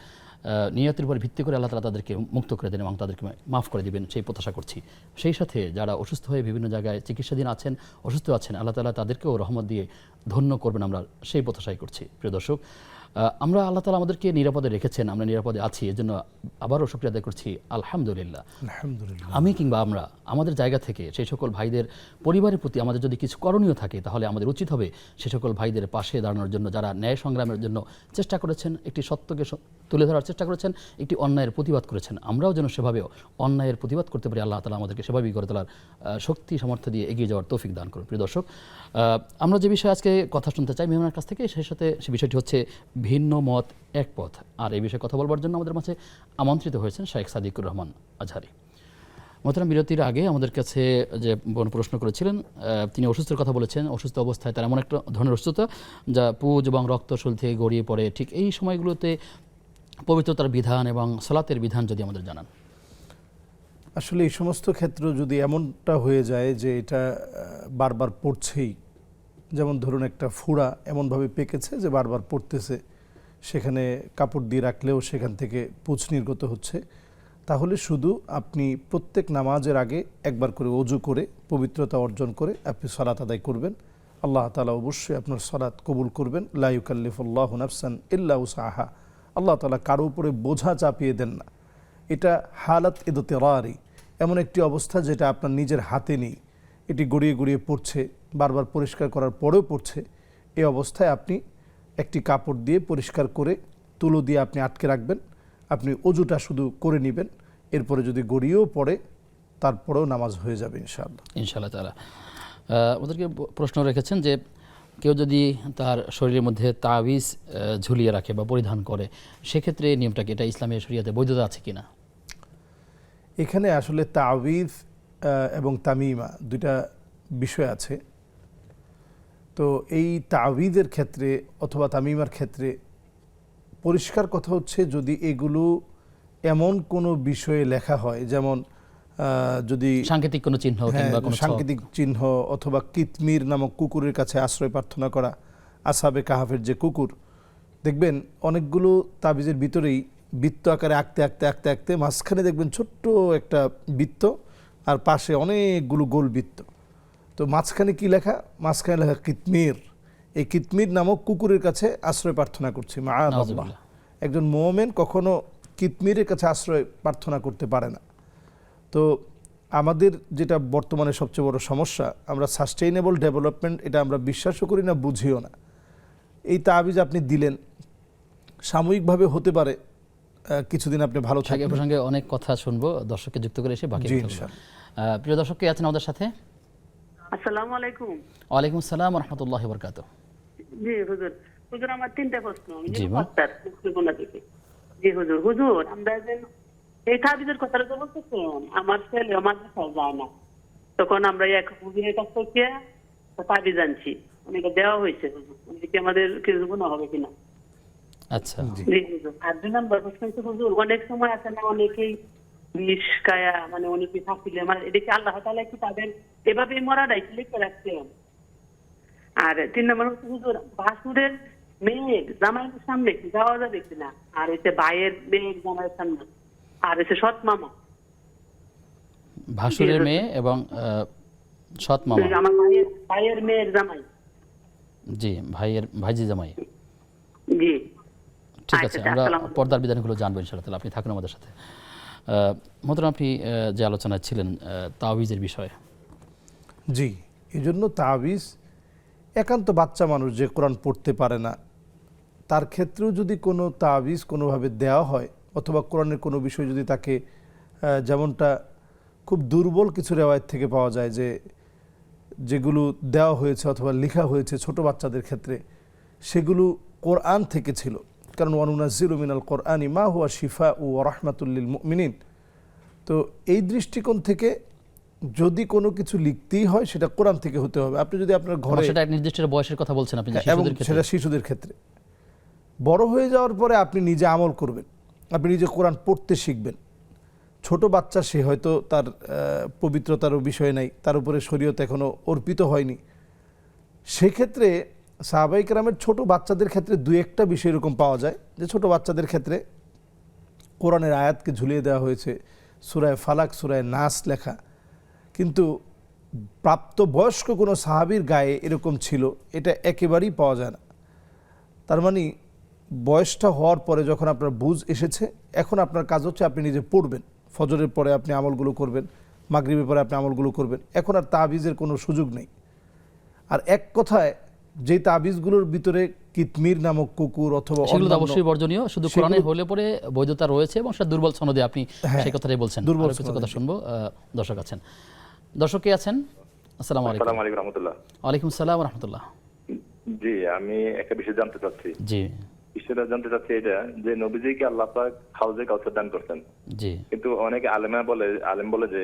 নিয়তের উপর ভিত্তি করে আল্লাহ তাআলা তাদেরকে মুক্ত করে দেন এবং তাদেরকে মাফ করে দিবেন সেই প্রত্যাশা করছি। সেই সাথে যারা অসুস্থ হয়ে বিভিন্ন জায়গায় চিকিৎসাধীন আছেন, অসুস্থ আছেন, আল্লাহ তাআলা তাদেরকেও রহমত দিয়ে ধন্য করবেন, আমরা সেই প্রত্যাশাই করছি। প্রিয় দর্শক, আমরা আল্লাহ তাআলা আমাদেরকে নিরাপদে রেখেছেন, আমরা নিরাপদে আছি, এজন্য আবারও শুকরিয়া আদায় করছি আলহামদুলিল্লাহ। আলহামদুলিল্লাহ। আমি কিংবা আমরা আমাদের জায়গা থেকে সেই সকল ভাইদের পরিবারের প্রতি আমাদের যদি কিছু করণীয় থাকে তাহলে আমাদের উচিত হবে সেই সকল ভাইদের পাশে দাঁড়ানোর জন্য, যারা ন্যায় সংগ্রামের জন্য চেষ্টা করেছেন, একটি সত্যকে তুলে ধরার চেষ্টা করেছেন, একটি অন্যায়ের প্রতিবাদ করেছেন, আমরাও যেন সেভাবেও অন্যায়ের প্রতিবাদ করতে পারি। আল্লাহ তাআলা আমাদেরকে সেভাবেই করে তোলার শক্তি সামর্থ্য দিয়ে এগিয়ে যাওয়ার তৌফিক দান করুন। প্রিয় দর্শক, আমরা যে বিষয়ে আজকে কথা শুনতে চাই মেহমানের কাছ থেকে, সেই সাথে সে বিষয়টি হচ্ছে ভিন্ন মত এক পথ। আর এই বিষয়ে কথা বলবার জন্য আমাদের মাঝে আমন্ত্রিত হয়েছেন শেখ সাদিকুর রহমান আজহারী। মোহতারাম, বিরতির আগে আমাদের কাছে যে প্রশ্ন করেছিলেন, তিনি অসুস্থের কথা বলেছেন। অসুস্থ অবস্থায় তার এমন একটা ধরনের অসুস্থতা যা পুজ এবং রক্তশূল থেকে গড়িয়ে পড়ে, ঠিক এই সময়গুলোতে পবিত্রতার বিধান এবং সালাতের বিধান যদি আমাদের জানান। আসলে এই সমস্ত ক্ষেত্র যদি এমনটা হয়ে যায় যে এটা বারবার পড়ছেই, যেমন ধরুন একটা ফোড়া এমনভাবে পেকেছে যে বারবার পড়তেছে, সেখানে কাপড় দিয়ে রাখলেও সেখান থেকে পুঁজ নির্গত হচ্ছে, তাহলে শুধু আপনি প্রত্যেক নামাজের আগে একবার করে ওযু করে পবিত্রতা অর্জন করে আপনি সালাত আদায় করবেন। আল্লাহ তাআলা অবশ্যই আপনার সালাত কবুল করবেন। লা ইউকাল্লিফুল্লাহু নাফসান ইল্লা উসআহা। আল্লাহ তাআলা কারো উপরে বোঝা চাপিয়ে দেন না। এটা হালাত ইদতিরারি, এমন একটি অবস্থা যেটা আপনার নিজের হাতে নেই, এটি গড়িয়ে গড়িয়ে পড়ছে, বারবার পরিষ্কার করার পরেও পড়ছে। এই অবস্থায় আপনি একটি কাপড় দিয়ে পরিষ্কার করে তুলো দিয়ে আপনি আটকে রাখবেন, আপনি ওযুটা শুধু করে নেবেন, এরপরে যদি গড়িয়েও পড়ে তারপরেও নামাজ হয়ে যাবে ইনশাআল্লাহ তাআলা। ওদেরকে প্রশ্ন রেখেছেন যে কেউ যদি তার শরীরের মধ্যে তাবিজ ঝুলিয়ে রাখে বা পরিধান করে, সেক্ষেত্রে নিয়মটা কি, এটা ইসলামের শরিয়াতে বৈধতা আছে কিনা? এখানে আসলে তাবিজ এবং তামিমা দুইটা বিষয় আছে। তো এই তাবিজের ক্ষেত্রে অথবা তামিমার ক্ষেত্রে পরিষ্কার কথা হচ্ছে, যদি এগুলো এমন কোনো বিষয়ে লেখা হয়, যেমন যদি সাংকেতিক কোনো চিহ্ন কিংবা কোনো সাংকেতিক চিহ্ন, অথবা কিতমির নামক কুকুরের কাছে আশ্রয় প্রার্থনা করা, আসহাবে কাহাফের যে কুকুর, দেখবেন অনেকগুলো তাবিজের ভিতরেই বৃত্ত আকারে আঁকতে আঁকতে আঁকতে আঁকতে মাঝখানে দেখবেন ছোট্ট একটা বৃত্ত আর পাশে অনেকগুলো গোল বৃত্ত। তো মাঝখানে কি লেখা? মাঝখানে লেখা কিতমির। এই কিতমির নামক কুকুরের কাছে আশ্রয় প্রার্থনা করছি। মাআযাল্লাহ, একজন মুমিন কখনো কিতমিরের কাছে আশ্রয় প্রার্থনা করতে পারে না। তো আমাদের যেটা বর্তমানে সবচেয়ে বড় সমস্যা, আমরা সাস্টেইনেবল ডেভেলপমেন্ট এটা আমরা বিশ্বাসও করি না, বুঝিও না। এই তাবিজ আপনি দিলেন, সাময়িকভাবে হতে পারে কিছুদিন আপনি ভালো থাকবেন। প্রসঙ্গে অনেক কথা শুনবো, দর্শককে যুক্ত করে এসে বাকি প্রিয় দর্শক কে আছেন আমাদের সাথে? আসসালামু আলাইকুম। ওয়ালাইকুম আসসালাম ওয়া রাহমাতুল্লাহি ওয়া বারাকাতুহু। জি হুজুর, হুজুর আমার তিনটা প্রশ্ন। জি জি হুজুর, হুজুর আমরা এই তাবিজের কথাটা তো বলতেছেন, আমার ছেলে মাদ্রাসায় যায় না, তখন আমরা এক হুজুরের কাছ থেকে তাবিজ আনছি, অনেকে দেওয়া হয়েছে। হুজুর কি আমাদের কিছু গুনাহ হবে কিনা? আচ্ছা জি হুজুর। আর দুই নম্বর প্রশ্ন হচ্ছে হুজুর, অনেক সময় আছে না অনেকেই বিষ খায়া, মানে অনেকে থাকিলে মানে এদিকে আল্লাহ তাআলা কি তাদের এভাবে মরাটাই লিখে রাখছেন? আর তিন নম্বর হচ্ছে হুজুর, ভাসুরের মেয়ের জামাইয়ের সামনে কি যাওয়া যাবে কিনা? আর এতে ভাইয়ের মেয়ের জামাইয়ের সামনে, আর এতে সৎ মামা, ভাসুরের মেয়ে এবং সৎ মামা, আমার ভাইয়ের মেয়ের জামাই। জি, ভাইজি জামাই। জি ঠিক আছে, আমরা পর্দার বিধানগুলো জানবো ইনশাআল্লাহ তাআলা। আপনি থাকুন আমাদের সাথে। মোহতারাম, আপনি যে আলোচনায় ছিলেন তাবিজের বিষয়ে। জি, এই জন্য তাবিজ একান্ত বাচ্চা মানুষ যে কোরআন পড়তে পারে না, তার ক্ষেত্রেও যদি কোনো তাবিজ কোনোভাবে দেওয়া হয়, অথবা কোরআনের কোনো বিষয় যদি তাকে, যেমনটা খুব দুর্বল কিছু রেওয়ায়েত থেকে পাওয়া যায় যে যেগুলো দেওয়া হয়েছে অথবা লেখা হয়েছে ছোট বাচ্চাদের ক্ষেত্রে, সেগুলো কোরআন থেকে ছিল। কারণ ওয়ানুনাজ্জিলু মিনাল কোরআনি মা হুয়া শিফাউ ওয়া রাহমাতুল লিল মুমিনিন। তো এই দৃষ্টিকোণ থেকে যদি কোনো কিছু লিখতেই হয় সেটা কোরআন থেকে হতে হবে। আপনি যদি আপনার ঘরে, সেটা এক নির্দিষ্ট বয়সের কথা বলছেন আপনি, সেটা শিশুদের ক্ষেত্রে, বড় হয়ে যাওয়ার পরে আপনি নিজে আমল করবেন, আপনি নিজে কোরআন পড়তে শিখবেন। ছোট বাচ্চা, সে হয়তো তার পবিত্রতারও বিষয় নাই, তার উপরে শরীয়ত এখনও অর্পিত হয়নি, সেক্ষেত্রে সাহাবায়ে কেরামের ছোট বাচ্চাদের ক্ষেত্রে দুই একটা বিষয় এরকম পাওয়া যায় যে ছোট বাচ্চাদের ক্ষেত্রে কোরআনের আয়াতকে ঝুলিয়ে দেওয়া হয়েছে, সূরায়ে ফালাক, সূরায়ে নাস লেখা, কিন্তু প্রাপ্তবয়স্ক কোনো সাহাবীর গায়ে এরকম ছিল এটা একেবারেই পাওয়া যায় না। তার মানে বয়সটা হওয়ার পরে যখন আপনার বুঝ এসেছে, এখন আপনার কাজ হচ্ছে আপনি নিজে পড়বেন, ফজরের পরে আপনি আমলগুলো করবেন, মাগরিবের পরে আপনি আমলগুলো করবেন, এখন আর তাবিজের কোনো সুযোগ নেই। আর এক কথায় যে তাবিজগুলোর ভিতরে কিতমির নামক কুকুর অথবা সেগুলো তো অবশ্যই বর্জনীয়, শুধু কোরআনে হলে পরে বৈধতা রয়েছে এবং সেটা দুর্বল সনদে, আপনি সেই কথাটাই বলছেন। দুর্বল আরো কিছু কথা শুনবো। দর্শক আছেন, দর্শক কে আছেন? আসসালামু আলাইকুম। আসসালামু আলাইকুম রাহমাতুল্লাহ। ওয়ালাইকুম আসসালাম ওয়া রাহমাতুল্লাহ। জি, আমি একটা বিষয় জানতে চাচ্ছি। জি বিষয়টা জানতে চাচ্ছি এটা যে নবীজিকে আল্লাহ পাক হাউজে কাউসার দান করতেন, জি কিন্তু অনেকে আলেম বলে যে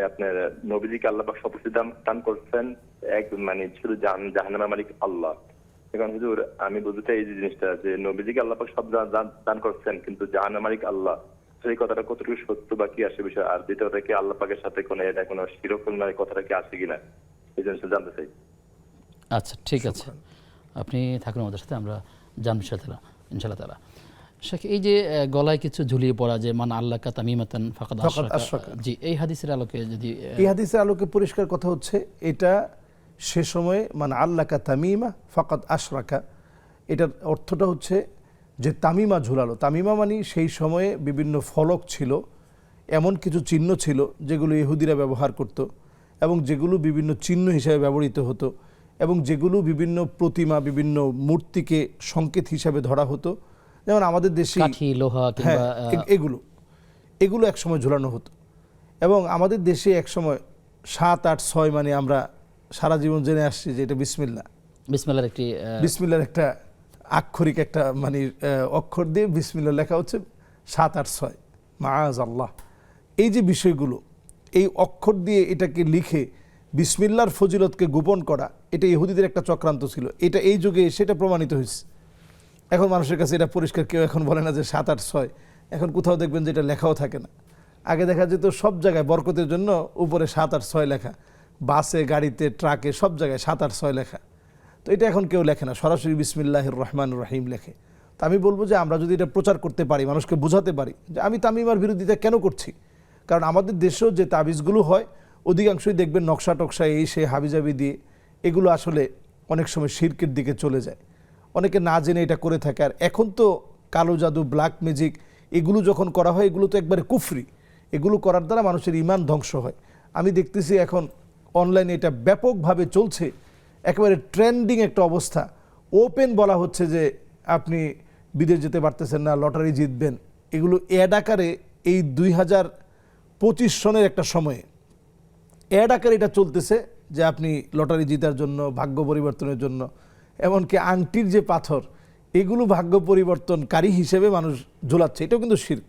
আপনার নবীজিকে আল্লাহ পাক সবকিছু দান করছেন, এক মানে শুধু জাহান্নামের মালিক আল্লাহ। এখন হুজুর আমি বুঝতে এই যে জিনিসটা যে নবীজিকে আল্লাহ পাক সব দান করছেন কিন্তু জাহান্নামের মালিক আল্লাহ, সেই কথাটা কতটুকু সত্য বা কি আসে বিষয়, আর দ্বিতীয়টা কি আল্লাহ পাকের সাথে কোনো এটা কোনো শিরক কথাটা কি আসে কিনা, এই জিনিসটা জানতে চাই। আচ্ছা ঠিক আছে, আপনি থাকুন আমাদের সাথে, আমরা জানবো ইনশাআল্লাহ তাআলা। শেখ, এই যে গলায় কিছু ঝুলিয়ে পড়া যে মান আল্লাকা তামিমাতান ফাকাদ আশরাকা, জি এই হাদিসের আলোকে যদি এই হাদিসের আলোকে পরিষ্কার কথা হচ্ছে এটা সে সময়ে মান আল্লাকা তামিমা ফাকাদ আশরাকা, এটার অর্থটা হচ্ছে যে তামিমা ঝুলালো। তামিমা মানে সেই সময়ে বিভিন্ন ফলক ছিল, এমন কিছু চিহ্ন ছিল যেগুলো ইহুদিরা ব্যবহার করত এবং যেগুলো বিভিন্ন চিহ্ন হিসেবে ব্যবহৃত হতো এবং যেগুলো বিভিন্ন প্রতিমা, বিভিন্ন মূর্তিকে সংকেত হিসাবে ধরা হতো। যেমন আমাদের দেশে কাঠি, লোহা কিংবা এগুলো একসময় ঝুলানো হতো এবং আমাদের দেশে একসময় 7, 8, 6 মানে আমরা সারা জীবন জেনে আসছি যে এটা বিসমিল্লার একটা আক্ষরিক একটা মানে অক্ষর দিয়ে বিসমিল্লাহ লেখা হচ্ছে 7, 8, 6 মাআজ আল্লাহ। এই যে বিষয়গুলো, এই অক্ষর দিয়ে এটাকে লিখে বিসমিল্লাহর ফজিলতকে গোপন করা, এটা ইহুদিদের একটা চক্রান্ত ছিল। এটা এই যুগে সেটা প্রমাণিত হয়েছে। এখন মানুষের কাছে এটা পরিষ্কার, কেউ এখন বলে না যে 7, 8, 6, এখন কোথাও দেখবেন যে এটা লেখাও থাকে না। আগে দেখা যেত সব জায়গায় বরকতের জন্য উপরে 7, 8, 6 লেখা, বাসে, গাড়িতে, ট্রাকে, সব জায়গায় 7, 8, 6 লেখা। তো এটা এখন কেউ লেখে না, সরাসরি বিসমিল্লাহির রহমানির রহিম লেখে। তো আমি বলবো যে আমরা যদি এটা প্রচার করতে পারি, মানুষকে বোঝাতে পারি যে আমি তামিমার বিরোধিতা কেন করছি, কারণ আমাদের দেশেও যে তাবিজগুলো হয় অধিকাংশই দেখবেন নকশা টকশা এই সে হাবিজাবি দিয়ে, এগুলো আসলে অনেক সময় শিরকের দিকে চলে যায়, অনেকে না জেনে এটা করে থাকে। আর এখন তো কালো জাদু, ব্ল্যাক ম্যাজিক এগুলো যখন করা হয় এগুলো তো একবারে কুফরি, এগুলো করার দ্বারা মানুষের ঈমান ধ্বংস হয়। আমি দেখতেছি এখন অনলাইনে এটা ব্যাপকভাবে চলছে, একেবারে ট্রেন্ডিং একটা অবস্থা। ওপেন বলা হচ্ছে যে আপনি বিদেশ যেতে পারতেছেন না, লটারি জিতবেন, এগুলো অ্যাড আকারে এই 2025 সনের একটা সময়ে অ্যাড আকারে এটা চলতেছে যে আপনি লটারি জিতার জন্য, ভাগ্য পরিবর্তনের জন্য, এমনকি আংটির যে পাথর এগুলো ভাগ্য পরিবর্তনকারী হিসেবে মানুষ ঝোলাচ্ছে। এটাও কিন্তু শিরক।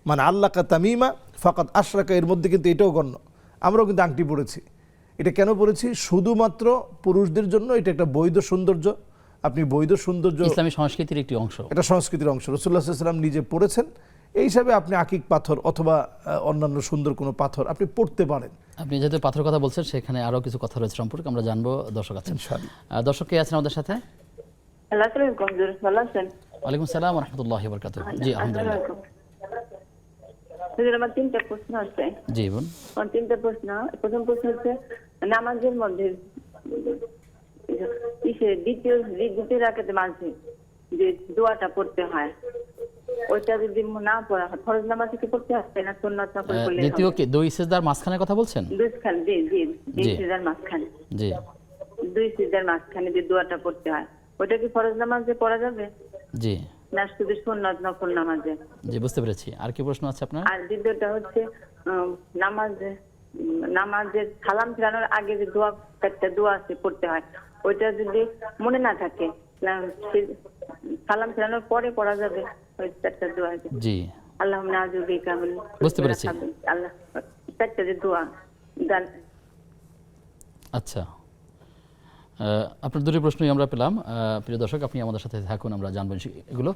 মানে আল্লাকা তামিমা ফাকাদ আশরাকা, এর মধ্যে কিন্তু এটাও গণ্য। আমরাও কিন্তু আংটি পড়েছি। এটা কেন পড়েছি? শুধুমাত্র পুরুষদের জন্য। এটা একটা বৈধ সৌন্দর্য, আপনি বৈধ সৌন্দর্য, ইসলামী সংস্কৃতির একটি অংশ, এটা সংস্কৃতির অংশ। রাসূলুল্লাহ সাল্লাল্লাহু আলাইহি ওয়াসাল্লাম নিজে পড়েছেন, এই হিসাবে আপনি আকিক পাথর অথবা অন্যান্য সুন্দর কোনো পাথর আপনি পড়তে পারেন। আপনি যেহেতু পাথর কথা বলছেন, সেখানে আরও কিছু কথা রয়েছে সম্পর্কে আমরা জানবো। দর্শক আছেন, দর্শক কে আছেন আমাদের সাথে? ওয়ালাইকুম আসসালাম ওয়া রাহমাতুল্লাহি ওয়া বারাকাতুহু। জি আলহামদুলিল্লাহ। আমার 3টা প্রশ্ন আছে। জি বোন। 3টা প্রশ্ন। প্রথম প্রশ্ন হচ্ছে নামাজের মধ্যে দ্বিতীয় রাকাতে মাঝে যে দোয়াটা পড়তে হয়, ওইটা যদি না পড়া হয় ফরজ নামাজে কি পড়তে হবে না সুন্নাত নফল পড়লে? দ্বিতীয় কি দুই সিজদার মাঝখানে কথা বলছেন? দুই সিজদার মাঝখানে, জি দুই সিজদার মাঝখানে যে দোয়াটা পড়তে হয়, ওইটা কি ফরজ নামাজে পড়া যাবে? জি না শুধু সুন্নাত নফল নামাজে? জি বুঝতে পেরেছি। আর কি প্রশ্ন আছে আপনার? আর দ্বিতীয়টা হচ্ছে নামাজের সালাম ফেরানোর আগে যে দোয়া, একটা দোয়া আছে পড়তে হয়, ওইটা যদি মনে না থাকে সালাম ফেরানোর পরে পড়া যাবে ওই চারটা দোয়া? জি আল্লাহুম্মা নাউযু বিকা মিন, বুঝতে পেরেছি। আল্লাহ চারটা যে দোয়া। আচ্ছা, আপনার দুটি প্রশ্নই আমরা পেলাম। প্রিয় দর্শক, আপনি আমাদের সাথে থাকুন, আমরা জানবেন এগুলো।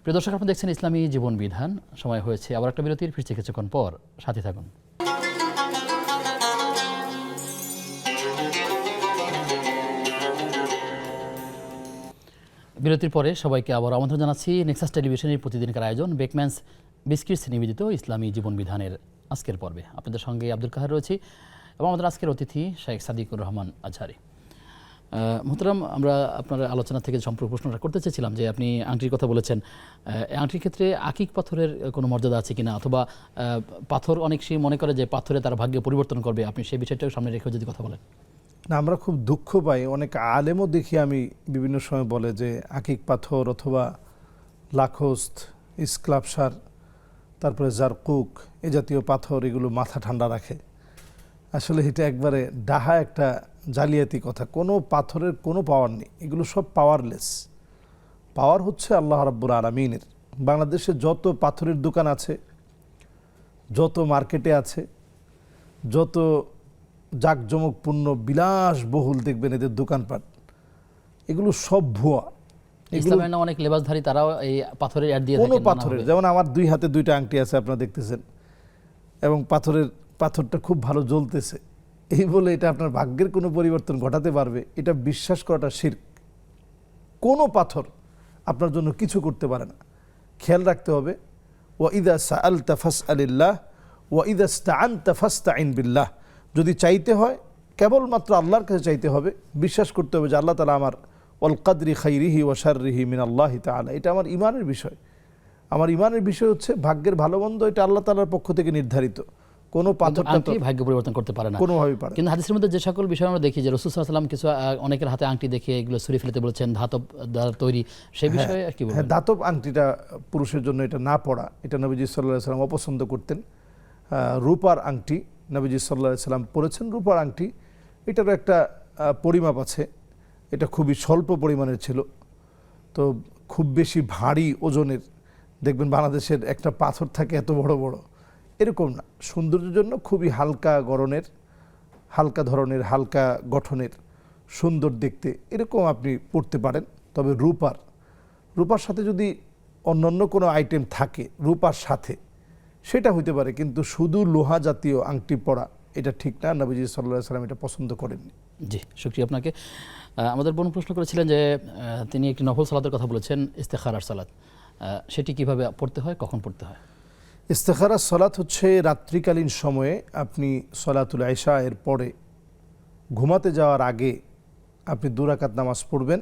প্রিয় দর্শক, আপনারা দেখছেন ইসলামী জীবন বিধান। সময় হয়েছে আবার একটা বিরতির, ফিরছে কিছুক্ষণ পর, সাথে থাকুন। বিরতির পরে সবাইকে আবার আমন্ত্রণ জানাচ্ছি নেক্সাস টেলিভিশনের প্রতিদিনকার আয়োজন বেকম্যানস বিস্কিটস নিবেদিত ইসলামী জীবন বিধানের আজকের পর্বে। আপনাদের সঙ্গে আব্দুল কাহার রয়েছি এবং আমাদের আজকের অতিথি শেখ সাদিকুর রহমান আজহারি। মোহতারাম, আমরা আপনার আলোচনা থেকে সম্পর্ক প্রশ্নটা করতে চেয়েছিলাম যে আপনি আংটির কথা বলেছেন, আংটির ক্ষেত্রে আকিক পাথরের কোনো মর্যাদা আছে কিনা, অথবা পাথর অনেক সে মনে করে যে পাথরে তার ভাগ্য পরিবর্তন করবে, আপনি সেই বিষয়টাও সামনে রেখে যদি কথা বলেন। না, আমরা খুব দুঃখ পাই, অনেক আলেমও দেখি আমি বিভিন্ন সময় বলে যে আকিক পাথর অথবা লাখোস্ত, স্ক্লাপসার, তারপরে জারকুক, এ জাতীয় পাথর এগুলো মাথা ঠান্ডা রাখে। আসলে এটা একবারে ডাহা একটা জালিয়াতি কথা। কোনো পাথরের কোনো পাওয়ার নেই, এগুলো সব পাওয়ারলেস। পাওয়ার হচ্ছে আল্লাহ রাব্বুল আলামিনের। বাংলাদেশে যত পাথরের দোকান আছে, যত মার্কেটে আছে, যত জাঁকজমকপূর্ণ বিলাসবহুল দেখবেন এদের দোকানপাট, এগুলো সব ভুয়া। ইসলামের না অনেক লেবাসধারী তারাও এই পাথরের অ্যাড দিয়ে কোনো থাকেন। পাথরের, যেমন আমার দুই হাতে দুইটা আংটি আছে আপনারা দেখতেছেন, এবং পাথরটা খুব ভালো জ্বলতেছে, এই বলে এটা আপনার ভাগ্যের কোনো পরিবর্তন ঘটাতে পারবে, এটা বিশ্বাস করাটা শিরক। কোনো পাথর আপনার জন্য কিছু করতে পারে না। খেয়াল রাখতে হবে, ওয়া ইদা সাআলতা ফাসআলিল্লাহ ওয়া ইদা ইসতাআনতা ফাসতাইন বিল্লাহ। যদি চাইতে হয় কেবলমাত্র আল্লাহর কাছে চাইতে হবে, বিশ্বাস করতে হবে যে আল্লাহ তাআলা আমার ওয়াল কদরি খাইরিহি ওয়া শাররিহি মিনাল্লাহি তাআলা। এটা আমার ঈমানের বিষয়। আমার ঈমানের বিষয় হচ্ছে ভাগ্যের ভালো মন্দ এটা আল্লাহ তাআলার পক্ষ থেকে নির্ধারিত। কোনো পাথরটা তো ভাগ্য পরিবর্তন করতে পারে না, কোনোভাবেই পারে। কিন্তু হাদিসের মধ্যে যে সকল বিষয় আমরা দেখি যে রাসূল সাল্লাল্লাহু আলাইহি ওয়াসাল্লাম কিছু অনেকের হাতে আংটি দেখে এগুলো ছুঁড়ে ফেলতে বলেছেন, ধাতব দ্বারা তৈরি, সেই বিষয়ে কি বলবেন? হ্যাঁ, ধাতব আংটিটা পুরুষের জন্য এটা না পড়া, এটা নবীজি সাল্লাল্লাহু আলাইহি ওয়াসাল্লাম অপছন্দ করতেন। রূপার আংটি নবীজি সাল্লাল্লাহু আলাইহি ওয়াসাল্লাম পরেছেন। রূপার আংটি এটারও একটা পরিমাপ আছে, এটা খুবই স্বল্প পরিমাণের ছিল, তো খুব বেশি ভারী ওজনের। দেখবেন বাংলাদেশের একটা পাথর থাকে এত বড় বড়, এরকম না। সৌন্দর্যের জন্য খুবই হালকা গড়নের, হালকা ধরনের, হালকা গঠনের, সুন্দর দেখতে, এরকম আপনি পড়তে পারেন। তবে রূপার সাথে যদি অন্যান্য কোনো আইটেম থাকে রূপার সাথে, সেটা হইতে পারে, কিন্তু শুধু লোহা জাতীয় আংটি পরা এটা ঠিক না। নবীজি সাল্লাল্লাহু আলাইহি ওয়াসাল্লাম এটা পছন্দ করেননি। জি, শুকরিয়া আপনাকে। আমাদের বোন প্রশ্ন করেছিলেন যে তিনি একটি নফল সালাতের কথা বলেছেন, ইস্তেখারার সালাত, সেটি কিভাবে পড়তে হয়, কখন পড়তে হয়? ইস্তেখারার সালাত হচ্ছে রাত্রিকালীন সময়ে আপনি সলাতুল ইশা এর পরে ঘুমাতে যাওয়ার আগে আপনি 2 রাকাত নামাজ পড়বেন।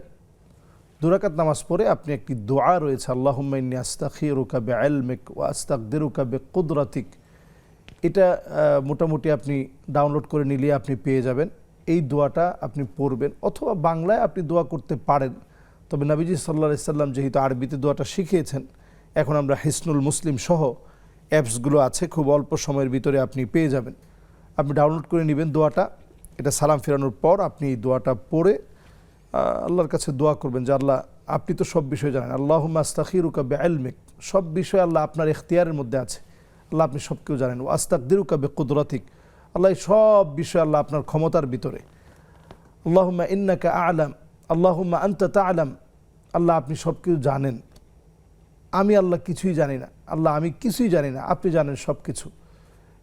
2 রাকাত নামাজ পড়ে আপনি একটি দোয়া রয়েছে, আল্লাহুম্মা ইন্নী আস্তাগফিরুকা বিইলমিক ওয়া আস্তাকদিরুকা বিকুদরাতিক, এটা মোটামুটি আপনি ডাউনলোড করে নিলে আপনি পেয়ে যাবেন। এই দোয়াটা আপনি পড়বেন, অথবা বাংলায় আপনি দোয়া করতে পারেন। তবে নবীজি সাল্লাল্লাহু আলাইহি সাল্লাম যেহেতু আরবিতে দোয়াটা শিখিয়েছেন, এখন আমরা হিসনুল মুসলিম সহ অ্যাপসগুলো আছে, খুব অল্প সময়ের ভিতরে আপনি পেয়ে যাবেন। আপনি ডাউনলোড করে নেবেন দোয়াটা। এটা সালাম ফেরানোর পর আপনি এই দোয়াটা পড়ে আল্লাহর কাছে দোয়া করবেন যে আল্লাহ আপনি তো সব বিষয় জানেন, আল্লাহুম্মা আস্তাগফিরুকা বিইলমিক, সব বিষয় আল্লাহ আপনার ইখতিয়ারের মধ্যে আছে, আল্লাহ আপনি সব কিছু জানেন। ওয়া আস্তাকদিরুকা বিকুদরাতিক, আল্লাহ সব বিষয় আল্লাহ আপনার ক্ষমতার ভিতরে। আল্লাহুম্মা ইন্নাকা আ'লাম, আল্লাহুম্মা আনতা তা'লাম, আল্লাহ আপনি সব কিছু জানেন, আমি আল্লাহ কিছুই জানি না, আল্লাহ আমি কিছুই জানি না, আপনি জানেন সব কিছু।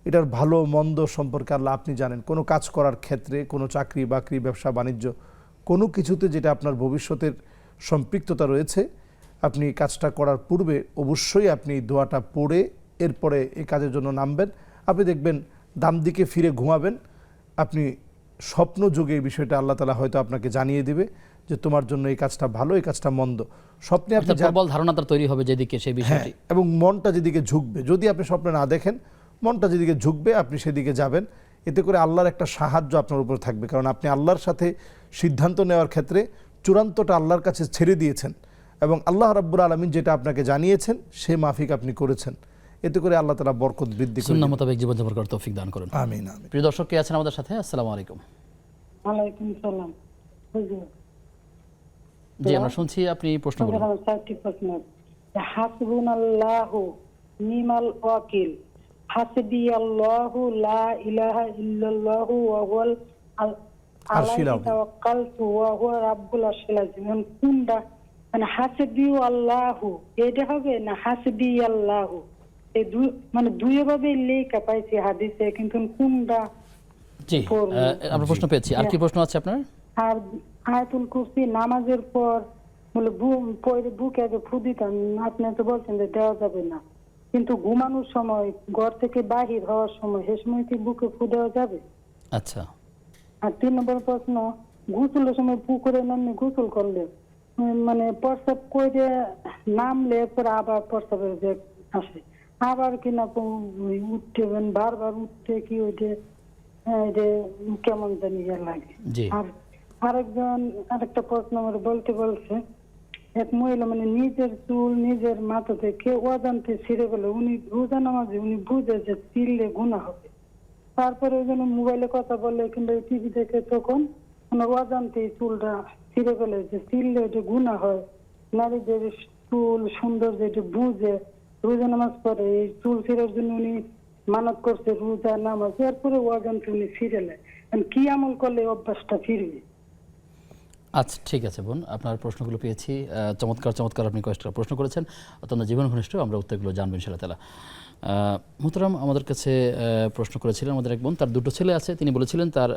এটার ভালো মন্দ সম্পর্কে আল্লাহ আপনি জানেন। কোনো কাজ করার ক্ষেত্রে, কোনো চাকরি বাকরি, ব্যবসা বাণিজ্য, কোনো কিছুতে যেটা আপনার ভবিষ্যতের সম্পৃক্ততা রয়েছে, আপনি কাজটা করার পূর্বে অবশ্যই আপনি দোয়াটা পড়ে এরপরে এই কাজের জন্য নামবেন। আপনি দেখবেন ডান দিকে ফিরে ঘুমাবেন, আপনি স্বপ্ন যোগে এই বিষয়টা আল্লাহ তাআলা হয়তো আপনাকে জানিয়ে দিবে যে তোমার জন্য এই কাজটা ভালো, এই কাজটা মন্দ। স্বপ্নে আপনি প্রবল ধারণা তার তৈরি হবে যেদিকে সেই বিষয়টি, এবং মনটা যেদিকে ঝুঁকবে, যদি আপনি স্বপ্নে না দেখেন, মনটা যেদিকে ঝুঁকবে আপনি সেদিকে যাবেন। এতে করে আল্লাহর একটা সাহায্য আপনার উপর থাকবে, কারণ আপনি আল্লাহর সাথে সিদ্ধান্ত নেওয়ার ক্ষেত্রে চূড়ান্তটা আল্লাহর কাছে ছেড়ে দিয়েছেন, এবং আল্লাহ রাব্বুল আলামিন যেটা আপনাকে জানিয়েছেন সে মাফিক আপনি করেছেন। এতে করে আল্লাহ তাআলা বরকত বৃদ্ধি করুন, সুন্নাহ মোতাবেক জীবনযাপন করার তৌফিক দান করুন। আমিন আমিন। প্রিয় দর্শক, কে আছেন আমাদের সাথে? আসসালামু আলাইকুম। ওয়ালাইকুম সালাম। হুজুর, জি, আমরা শুনছি, আপনি প্রশ্ন করুন। আমার চারটি প্রশ্ন। হাসবুনাল্লাহু নিমাল ওয়াকিল, হাসবিয়াল্লাহু লা ইলাহা ইল্লাল্লাহু ওয়া হুয়াল আলাইহি তাওয়াক্কালতু ওয়া হুয়া রাব্বুল আরশিল আযীম, কোনটা মানে হাসবি আল্লাহু এটা হবে না হাসবি আল্লাহু, এই মানে দুই ভাবে লেখা পাইছি হাদিসে, কিন্তু কোনটা জি আমরা প্রশ্ন পেয়েছি। আর কি প্রশ্ন আছে আপনার? আর আয়াতুল কুরসি নামাজের পর বলে বুকে আগে ফু দিতাম, আপনি তো বলছেন যে দেওয়া যাবে না, কিন্তু ঘুমানোর সময় ঘর থেকে বাহির হওয়ার সময় সে সময় কি বুকে ফু দেওয়া যাবে? আচ্ছা। আর 3 নম্বর প্রশ্ন, গোসলের সময় পুকুরে নামলে গোসল করলে মানে প্রস্রাব করে নামলে পরে আবার প্রস্রাবের যে আসে, আবার কিনা উঠতে বারবার উঠতে কি ওইটা কেমন জানি লাগে। জি। আর আরেকটা প্রশ্ন আমার বলছে, এক মহিলা মানে নিজের চুল নিজের মাথা থেকে অজান্তে ছিঁড়ে গেলে উনি রোজা নামাজে উনি বুঝে যে ছিঁড়লে গুনাহ হবে, তারপরে ওই জন্য মোবাইলে কথা বলে কিংবা টিভি দেখে তখন ওনার অজান্তে চুলটা ছিঁড়ে গেলে যে ছিঁড়লে ওইটা গুনাহ হয়, নারীদের চুল সুন্দর যেটা বুঝে রোজা নামাজ পড়ে এই চুল ছিঁড়ার জন্য উনি মানত করছে রোজা নামাজ, এরপরে অজান্তে উনি ছিঁড়ে কি আমল করলে অভ্যাসটা ফিরবে? আচ্ছা ঠিক আছে বোন, আপনার প্রশ্নগুলো পেয়েছি। চমৎকার আপনি কয়েকটা প্রশ্ন করেছেন, অত্যন্ত জীবন ঘনিষ্ঠ, আমরা উত্তরগুলো জানবো ইনশাআল্লাহ তাআলা। মোহতারাম আমাদের কাছে প্রশ্ন করেছিলেন আমাদের এক বোন, তার 2টো ছেলে আছে, তিনি বলেছিলেন তার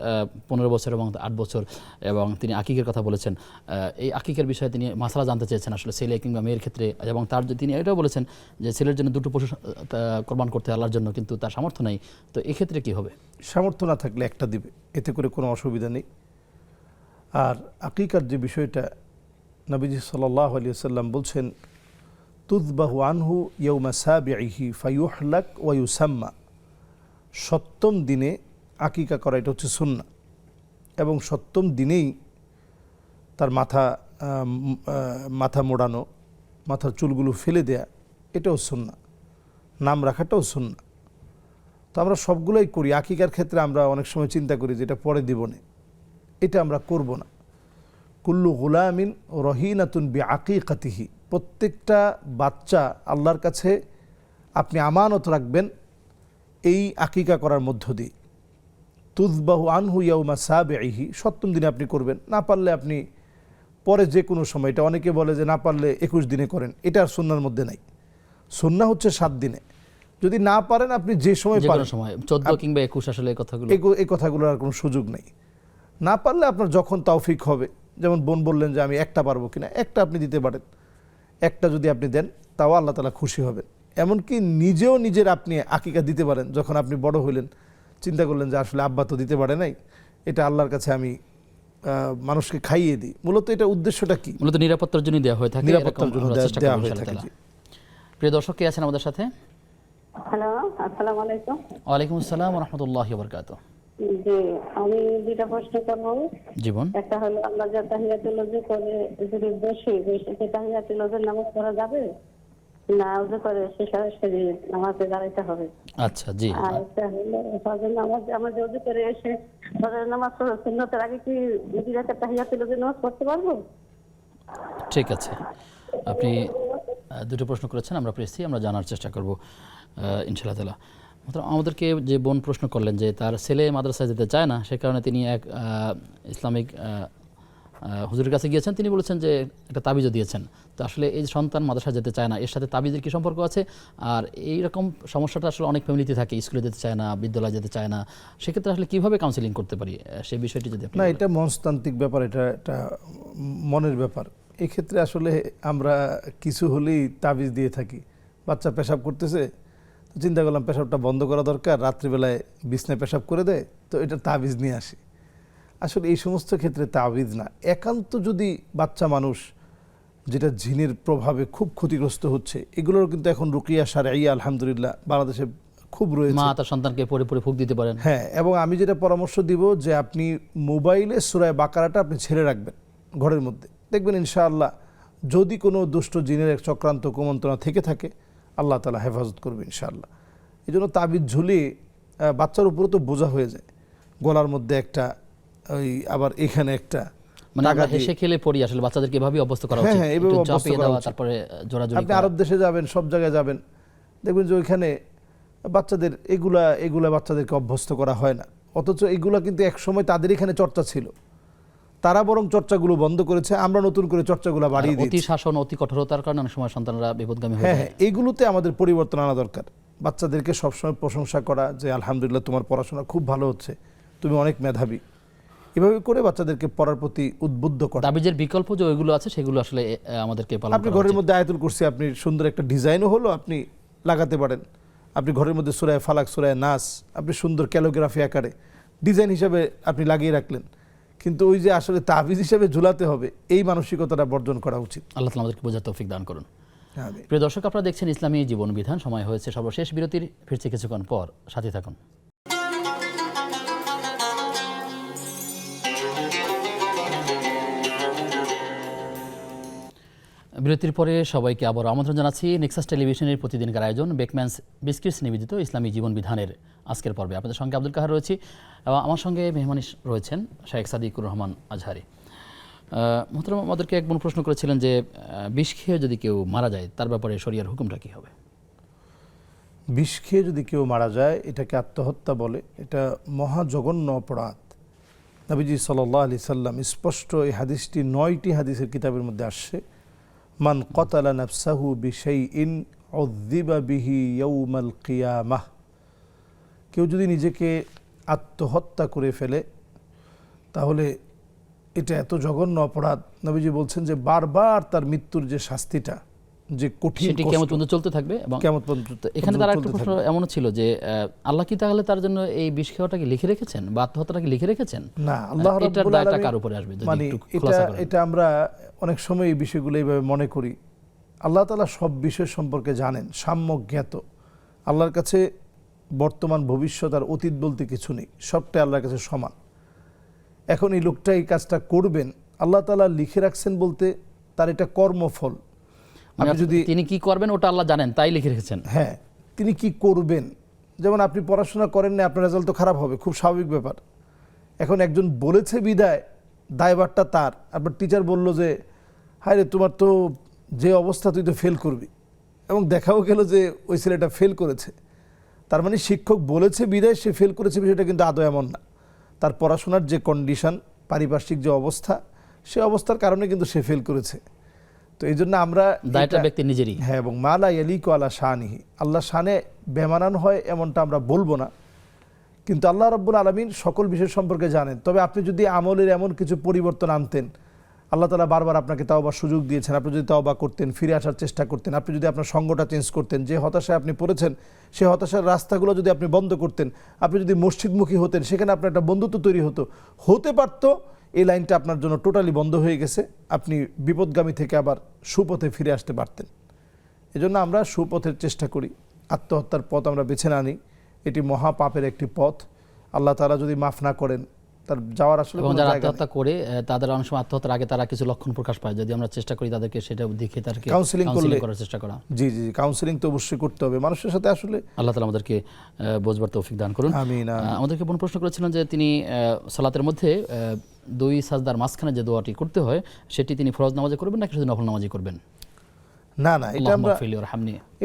15 বছর এবং 8 বছর, এবং তিনি আকিকের কথা বলেছেন। এই আকিকের বিষয়ে তিনি মাসালা জানতে চেয়েছেন আসলে ছেলে কিংবা মেয়ের ক্ষেত্রে, এবং তিনি এটাও বলেছেন যে ছেলের জন্য 2টো পশু কোরবান করতে আল্লাহর জন্য, কিন্তু তার সামর্থ্য নেই, তো এক্ষেত্রে কি হবে? সামর্থ্য না থাকলে একটা দিবে, এতে করে কোনো অসুবিধা নেই। আর আকিকার যে বিষয়টা নবীজি সাল্লাল্লাহু আলাইহি ওয়াসাল্লাম বলছেন, তুযবাহু আনহু ইয়াউমা সাবিহি ফায়ুহলাক ওয়া ইউসাম্মা, 7ম দিনে আকিকা করা, এটা হচ্ছে সুন্নাহ, এবং 7ম দিনেই তার মাথা মোড়ানো, মাথার চুলগুলো ফেলে দেয়া, এটাও সুন্নাহ, নাম রাখাটাও সুন্নাহ। তো আমরা সবগুলোই করি। আকিকার ক্ষেত্রে আমরা অনেক সময় চিন্তা করি যে এটা পরে দিব না, এটা আমরা করব না। কুল্লু গুলামিন রহিনাতুন বিআকিকাতিহি, প্রত্যেকটা বাচ্চা আল্লাহর কাছে আপনি আমানত রাখবেন এই আকিকা করার মধ্য দিয়ে। তুযবাহু আনহু ইয়াউমা সাবিহি, 7ম দিনে আপনি করবেন, না পারলে আপনি পরে যে কোনো সময়, এটা অনেকে বলে যে না পারলে 21 দিনে করেন, এটা আর সুন্নাহর মধ্যে নাই। সুন্নাহ হচ্ছে 7 দিনে, যদি না পারেন আপনি যে সময় পারেন, 14 কিংবা 21, আসলে এই কথাগুলোর আর কোনো সুযোগ নেই। না পারলে আপনার যখন তৌফিক হবে, যেমন বোন বললেন যে আমি একটা পারবো কিনা, একটা আপনি দিতে পারেন, একটা যদি আপনি দেন তাও আল্লাহ তাআলা খুশি হবেন। এমনকি নিজের আপনি আকিকা দিতে পারেন, যখন আপনি বড় হইলেন চিন্তা করলেন যে আসলে আব্বা তো দিতে পারে নাই, এটা আল্লাহর কাছে আমি মানুষকে খাইয়ে দিই। মূলত এটা উদ্দেশ্যটা কি? মূলত নিরাপত্তার জন্য দেওয়া হয়ে থাকে, নিরাপত্তার জন্য দেওয়া হয়ে থাকে। প্রিয় দর্শক কে আছেন আমাদের সাথে? হ্যালো, আসসালামু আলাইকুম। ওয়ালাইকুম আসসালাম ওয়া রাহমাতুল্লাহি ওয়া বারাকাতুহু। জি, আমি দুইটা প্রশ্ন করবো। জীবন একটা হলো আমরা যে তাহিয়াতুল ওযু করে যদি বসে তাহিয়াতুল ওযুর নামাজ পড়া যাবে না, ওযু করে সরাসরি নামাজে দাঁড়াইতে হবে? আচ্ছা জি। আর একটা হলো ফজর নামাজ, আমরা যে ওযু করে এসে ফজর নামাজ পড়া সুন্নতের আগে কি 2 রাকাত তাহিয়াতুল ওযুর নামাজ পড়তে পারবো? ঠিক আছে, আপনি 2টো প্রশ্ন করেছেন, আমরা পেয়েছি, আমরা জানার চেষ্টা করব ইনশাআল্লাহ তাআলা। আমাদেরকে যে বোন প্রশ্ন করলেন যে তার ছেলে মাদ্রাসায় যেতে চায় না, সে কারণে তিনি এক ইসলামিক হুজুরের কাছে গিয়েছেন, তিনি বলেছেন যে একটা তাবিজও দিয়েছেন। তো আসলে এই সন্তান মাদ্রাসায় যেতে চায় না, এর সাথে তাবিজের কি সম্পর্ক আছে? আর এইরকম সমস্যাটা আসলে অনেক ফ্যামিলিতে থাকে, স্কুলে যেতে চায় না, বিদ্যালয়ে যেতে চায় না, সেক্ষেত্রে আসলে কীভাবে কাউন্সিলিং করতে পারি, সেই বিষয়টি যদি না, এটা মনস্তান্ত্রিক ব্যাপার, এটা মনের ব্যাপার। এক্ষেত্রে আসলে আমরা কিছু হলেই তাবিজ দিয়ে থাকি। বাচ্চা পেশাব করতেছে, তো চিন্তা করলাম পেশাবটা বন্ধ করা দরকার, রাত্রিবেলায় বিছনায় পেশাব করে দেয়, তো এটা তাবিজ নিয়ে আসি। আসলে এই সমস্ত ক্ষেত্রে তাবিজ না। একান্ত যদি বাচ্চা মানুষ যেটা জিনের প্রভাবে খুব ক্ষতিগ্রস্ত হচ্ছে, এগুলোর কিন্তু এখন রুকিয়া শারঈয়া আলহামদুলিল্লাহ বাংলাদেশে খুব রয়েছে। মা তার সন্তানকে পড়ে ফুঁক দিতে পারেন। হ্যাঁ, এবং আমি যেটা পরামর্শ দিব যে আপনি মোবাইলে সূরা বাকারাটা আপনি ছেড়ে রাখবেন ঘরের মধ্যে, দেখবেন ইনশাআল্লাহ যদি কোনো দুষ্ট জিনের এক চক্রান্ত কুমন্ত্রণা থেকে থাকে আল্লাহ তাআলা হেফাজত করবে ইনশাআল্লাহ। এই জন্য তাবিজ ঝুলিয়ে বাচ্চার উপরে তো বোঝা হয়ে যায়, গলার মধ্যে একটা, ওই আবার এখানে একটা, মানে আমরা হেসে খেলে পড়ি, আসলে বাচ্চাদেরকে এভাবে অভ্যস্ত করা উচিত। হ্যাঁ, এইভাবে অভ্যস্ত করা উচিত। তারপরে জোরাজুরি আপনি আরব দেশে যাবেন, সব জায়গায় যাবেন, দেখবেন যে ওইখানে বাচ্চাদের এগুলা বাচ্চাদেরকে অভ্যস্ত করা হয় না, অথচ এগুলা কিন্তু এক সময় তাদের এখানে চর্চা ছিল। তারা বরং চর্চাগুলো বন্ধ করেছে, আমরা নতুন করে চর্চাগুলো বাড়িয়ে অতি দিয়েছি। শাসন, অতি কঠোরতার কারণে অনেক সময় সন্তানরা বিপদগামী হয়ে হ্যাঁ যায়। হ্যাঁ, এগুলোতে আমাদের পরিবর্তন আনা দরকার। বাচ্চাদেরকে সবসময় প্রশংসা করা যে আলহামদুলিল্লাহ তোমার পড়াশোনা খুব ভালো হচ্ছে, তুমি অনেক মেধাবী, এভাবে করে বাচ্চাদেরকে পড়ার প্রতি উদ্বুদ্ধ করা। তাবিজের বিকল্প যে ওইগুলো আছে সেগুলো আসলে আমাদেরকে পালন আপনি করা ঘরের উচিত। মধ্যে আয়াতুল কুরসি আপনি সুন্দর একটা ডিজাইনও হলো, আপনি লাগাতে পারেন। আপনি ঘরের মধ্যে সূরা ফালাক, সূরা নাস আপনি সুন্দর ক্যালিগ্রাফি আকারে ডিজাইন হিসাবে আপনি লাগিয়ে রাখলেন, কিন্তু ওই যে আসলে তাবিজ হিসাবে ঝুলাতে হবে, এই মানসিকতাটা বর্জন করা উচিত। আল্লাহ তাআলা আমাদেরকে বোঝার তৌফিক দান করুন। আমিন। প্রিয় দর্শক, আপনারা দেখছেন ইসলামী জীবন বিধান। সময় হয়েছে সর্বশেষ বিরতির, ফিরছে কিছুক্ষণ পর, সাথে থাকুন। বিরতির পরে সবাইকে আবার আমন্ত্রণ জানাচ্ছি নেক্সাস টেলিভিশনের প্রতিদিনকার আয়োজন বেকম্যানস বিস্কিটস নিবেদিত ইসলামী জীবন বিধানের আজকের পর্বে। আপনাদের সঙ্গে আব্দুল কাহার রয়েছি, আমার সঙ্গে মেহমান রয়েছেন শেখ সাদিকুর রহমান আজহারি। মোহতারাম, আমাদেরকে এক বোন প্রশ্ন করেছিলেন যে বিষ খেয়ে যদি কেউ মারা যায় তার ব্যাপারে শরিয়ার হুকুমটা কী হবে? বিষ খেয়ে যদি কেউ মারা যায় এটাকে আত্মহত্যা বলে, এটা মহা জঘন্য অপরাধ। নবীজি সাল্লাল্লাহু আলাইহি সাল্লাম স্পষ্ট এই হাদিসটি 9টি হাদিসের কিতাবের মধ্যে আসছে। মান কতালা নাফসাহু বিশাইইন উযযিবা বিহি ইয়াউমাল কিয়ামাহ, কেউ যদি নিজেকে আত্মহত্যা করে ফেলে তাহলে এটা এত জঘন্য অপরাধ। নবীজি বলছেন যে বারবার তার মৃত্যুর যে শাস্তিটা, যে কঠিন সেটি কিয়ামত পর্যন্ত চলতে থাকবে। এবং কিয়ামত পর্যন্ত এখানে তার একটা প্রশ্ন এমনও ছিল যে আল্লাহ কি তাহলে তার জন্য এই বিষ খাওয়াটাকে লিখে রেখেছেন বা আত্মহত্যাটাকে লিখে রেখেছেন? না, আল্লাহ এটার রাব্বুল দায়টা আলামিন কার উপরে আসবে যদি মানে একটু খোলাসা করেন? এটা আমরা অনেক সময় এই বিষয়গুলো এইভাবে মনে করি। আল্লাহ তাআলা সব বিষয় সম্পর্কে জানেন, সাম্যক জ্ঞাত। আল্লাহর কাছে বর্তমান ভবিষ্যৎ আর অতীত বলতে কিছু নেই, সবটাই আল্লাহর কাছে সমান। এখন এই লোকটা এই কাজটা করবেন, আল্লাহ তাআলা লিখে রাখছেন বলতে তার এটা কর্মফল। মানে আপনি যদি তিনি কি করবেন ওটা আল্লাহ জানেন, তাই লিখে রেখেছেন। হ্যাঁ, তিনি কি করবেন, যেমন আপনি পড়াশোনা করেন না, আপনার রেজাল্ট তো খারাপ হবে, খুব স্বাভাবিক ব্যাপার। এখন একজন বলেছে বিদায় দায়ভারটা তার। আপনার টিচার বলল যে হায় রে তোমার তো যে অবস্থা, তুই তো ফেল করবি, এবং দেখাও গেল যে ওই ছেলেটা ফেল করেছে। তার মানে শিক্ষক বলেছে বিদায় সে ফেল করেছে, বিষয়টা কিন্তু আদৌ এমন না। তার পড়াশোনার যে কন্ডিশন, পারিপার্শ্বিক যে অবস্থা, সে অবস্থার কারণে কিন্তু সে ফেল করেছে। তো এই জন্য আমরা দায়টা ব্যক্তি নিজেরই। হ্যাঁ, এবং মালা ইয়ালিকু আলা শানিহি, আল্লাহ শানে বেমানান হয় এমনটা আমরা বলবো না, কিন্তু আল্লাহ রাব্বুল আলামিন সকল বিষয় সম্পর্কে জানেন। তবে আপনি যদি আমলের এমন কিছু পরিবর্তন আনতেন, আল্লাহ তাআলা বারবার আপনাকে তাওবার সুযোগ দিয়েছেন, আপনি যদি তাওবা করতেন, ফিরে আসার চেষ্টা করতেন, আপনি যদি আপনার সঙ্গটা চেঞ্জ করতেন, যে হতাশায় আপনি পড়েছেন সেই হতাশার রাস্তাগুলো যদি আপনি বন্ধ করতেন, আপনি যদি মসজিদমুখী হতেন, সেখানে আপনার একটা বন্ধুত্ব তৈরি হতে পারতো। এই লাইনটা আপনার জন্য টোটালি বন্ধ হয়ে গেছে, আপনি বিপদগামী থেকে আবার সুপথে ফিরে আসতে পারতেন। এজন্য আমরা সুপথের চেষ্টা করি, আত্মহত্যার পথ আমরা বেছে না নিই। এটি মহা পাপের একটি পথ। আল্লাহ তাআলা যদি মাফ না করেন, তার যাওয়ার আসলে এবং কোনো যারা জায়গা নেই। আত্মহত্যা করে তাদের অনেক সময় আত্মহত্যার আগে তারা কিছু লক্ষণ প্রকাশ পায়, যদি আমরা চেষ্টা করি তাদেরকে সেটা দেখে তাদেরকে কাউন্সেলিং করার চেষ্টা করা। জি জি, কাউন্সেলিং তো অবশ্যই করতে হবে মানুষের সাথে। আসলে আল্লাহ তাআলা আমাদেরকে বোঝবার তৌফিক দান করুন। আমিন। আমাদেরকে বোন প্রশ্ন করেছিলেন যে তিনি সালাতের মধ্যে দুই সাজদার মাঝখানে যে দোয়াটি করতে হয় সেটি তিনি ফরজ নামাজে করবেন নাকি শুধু নফল নামাজে করবেন? না না,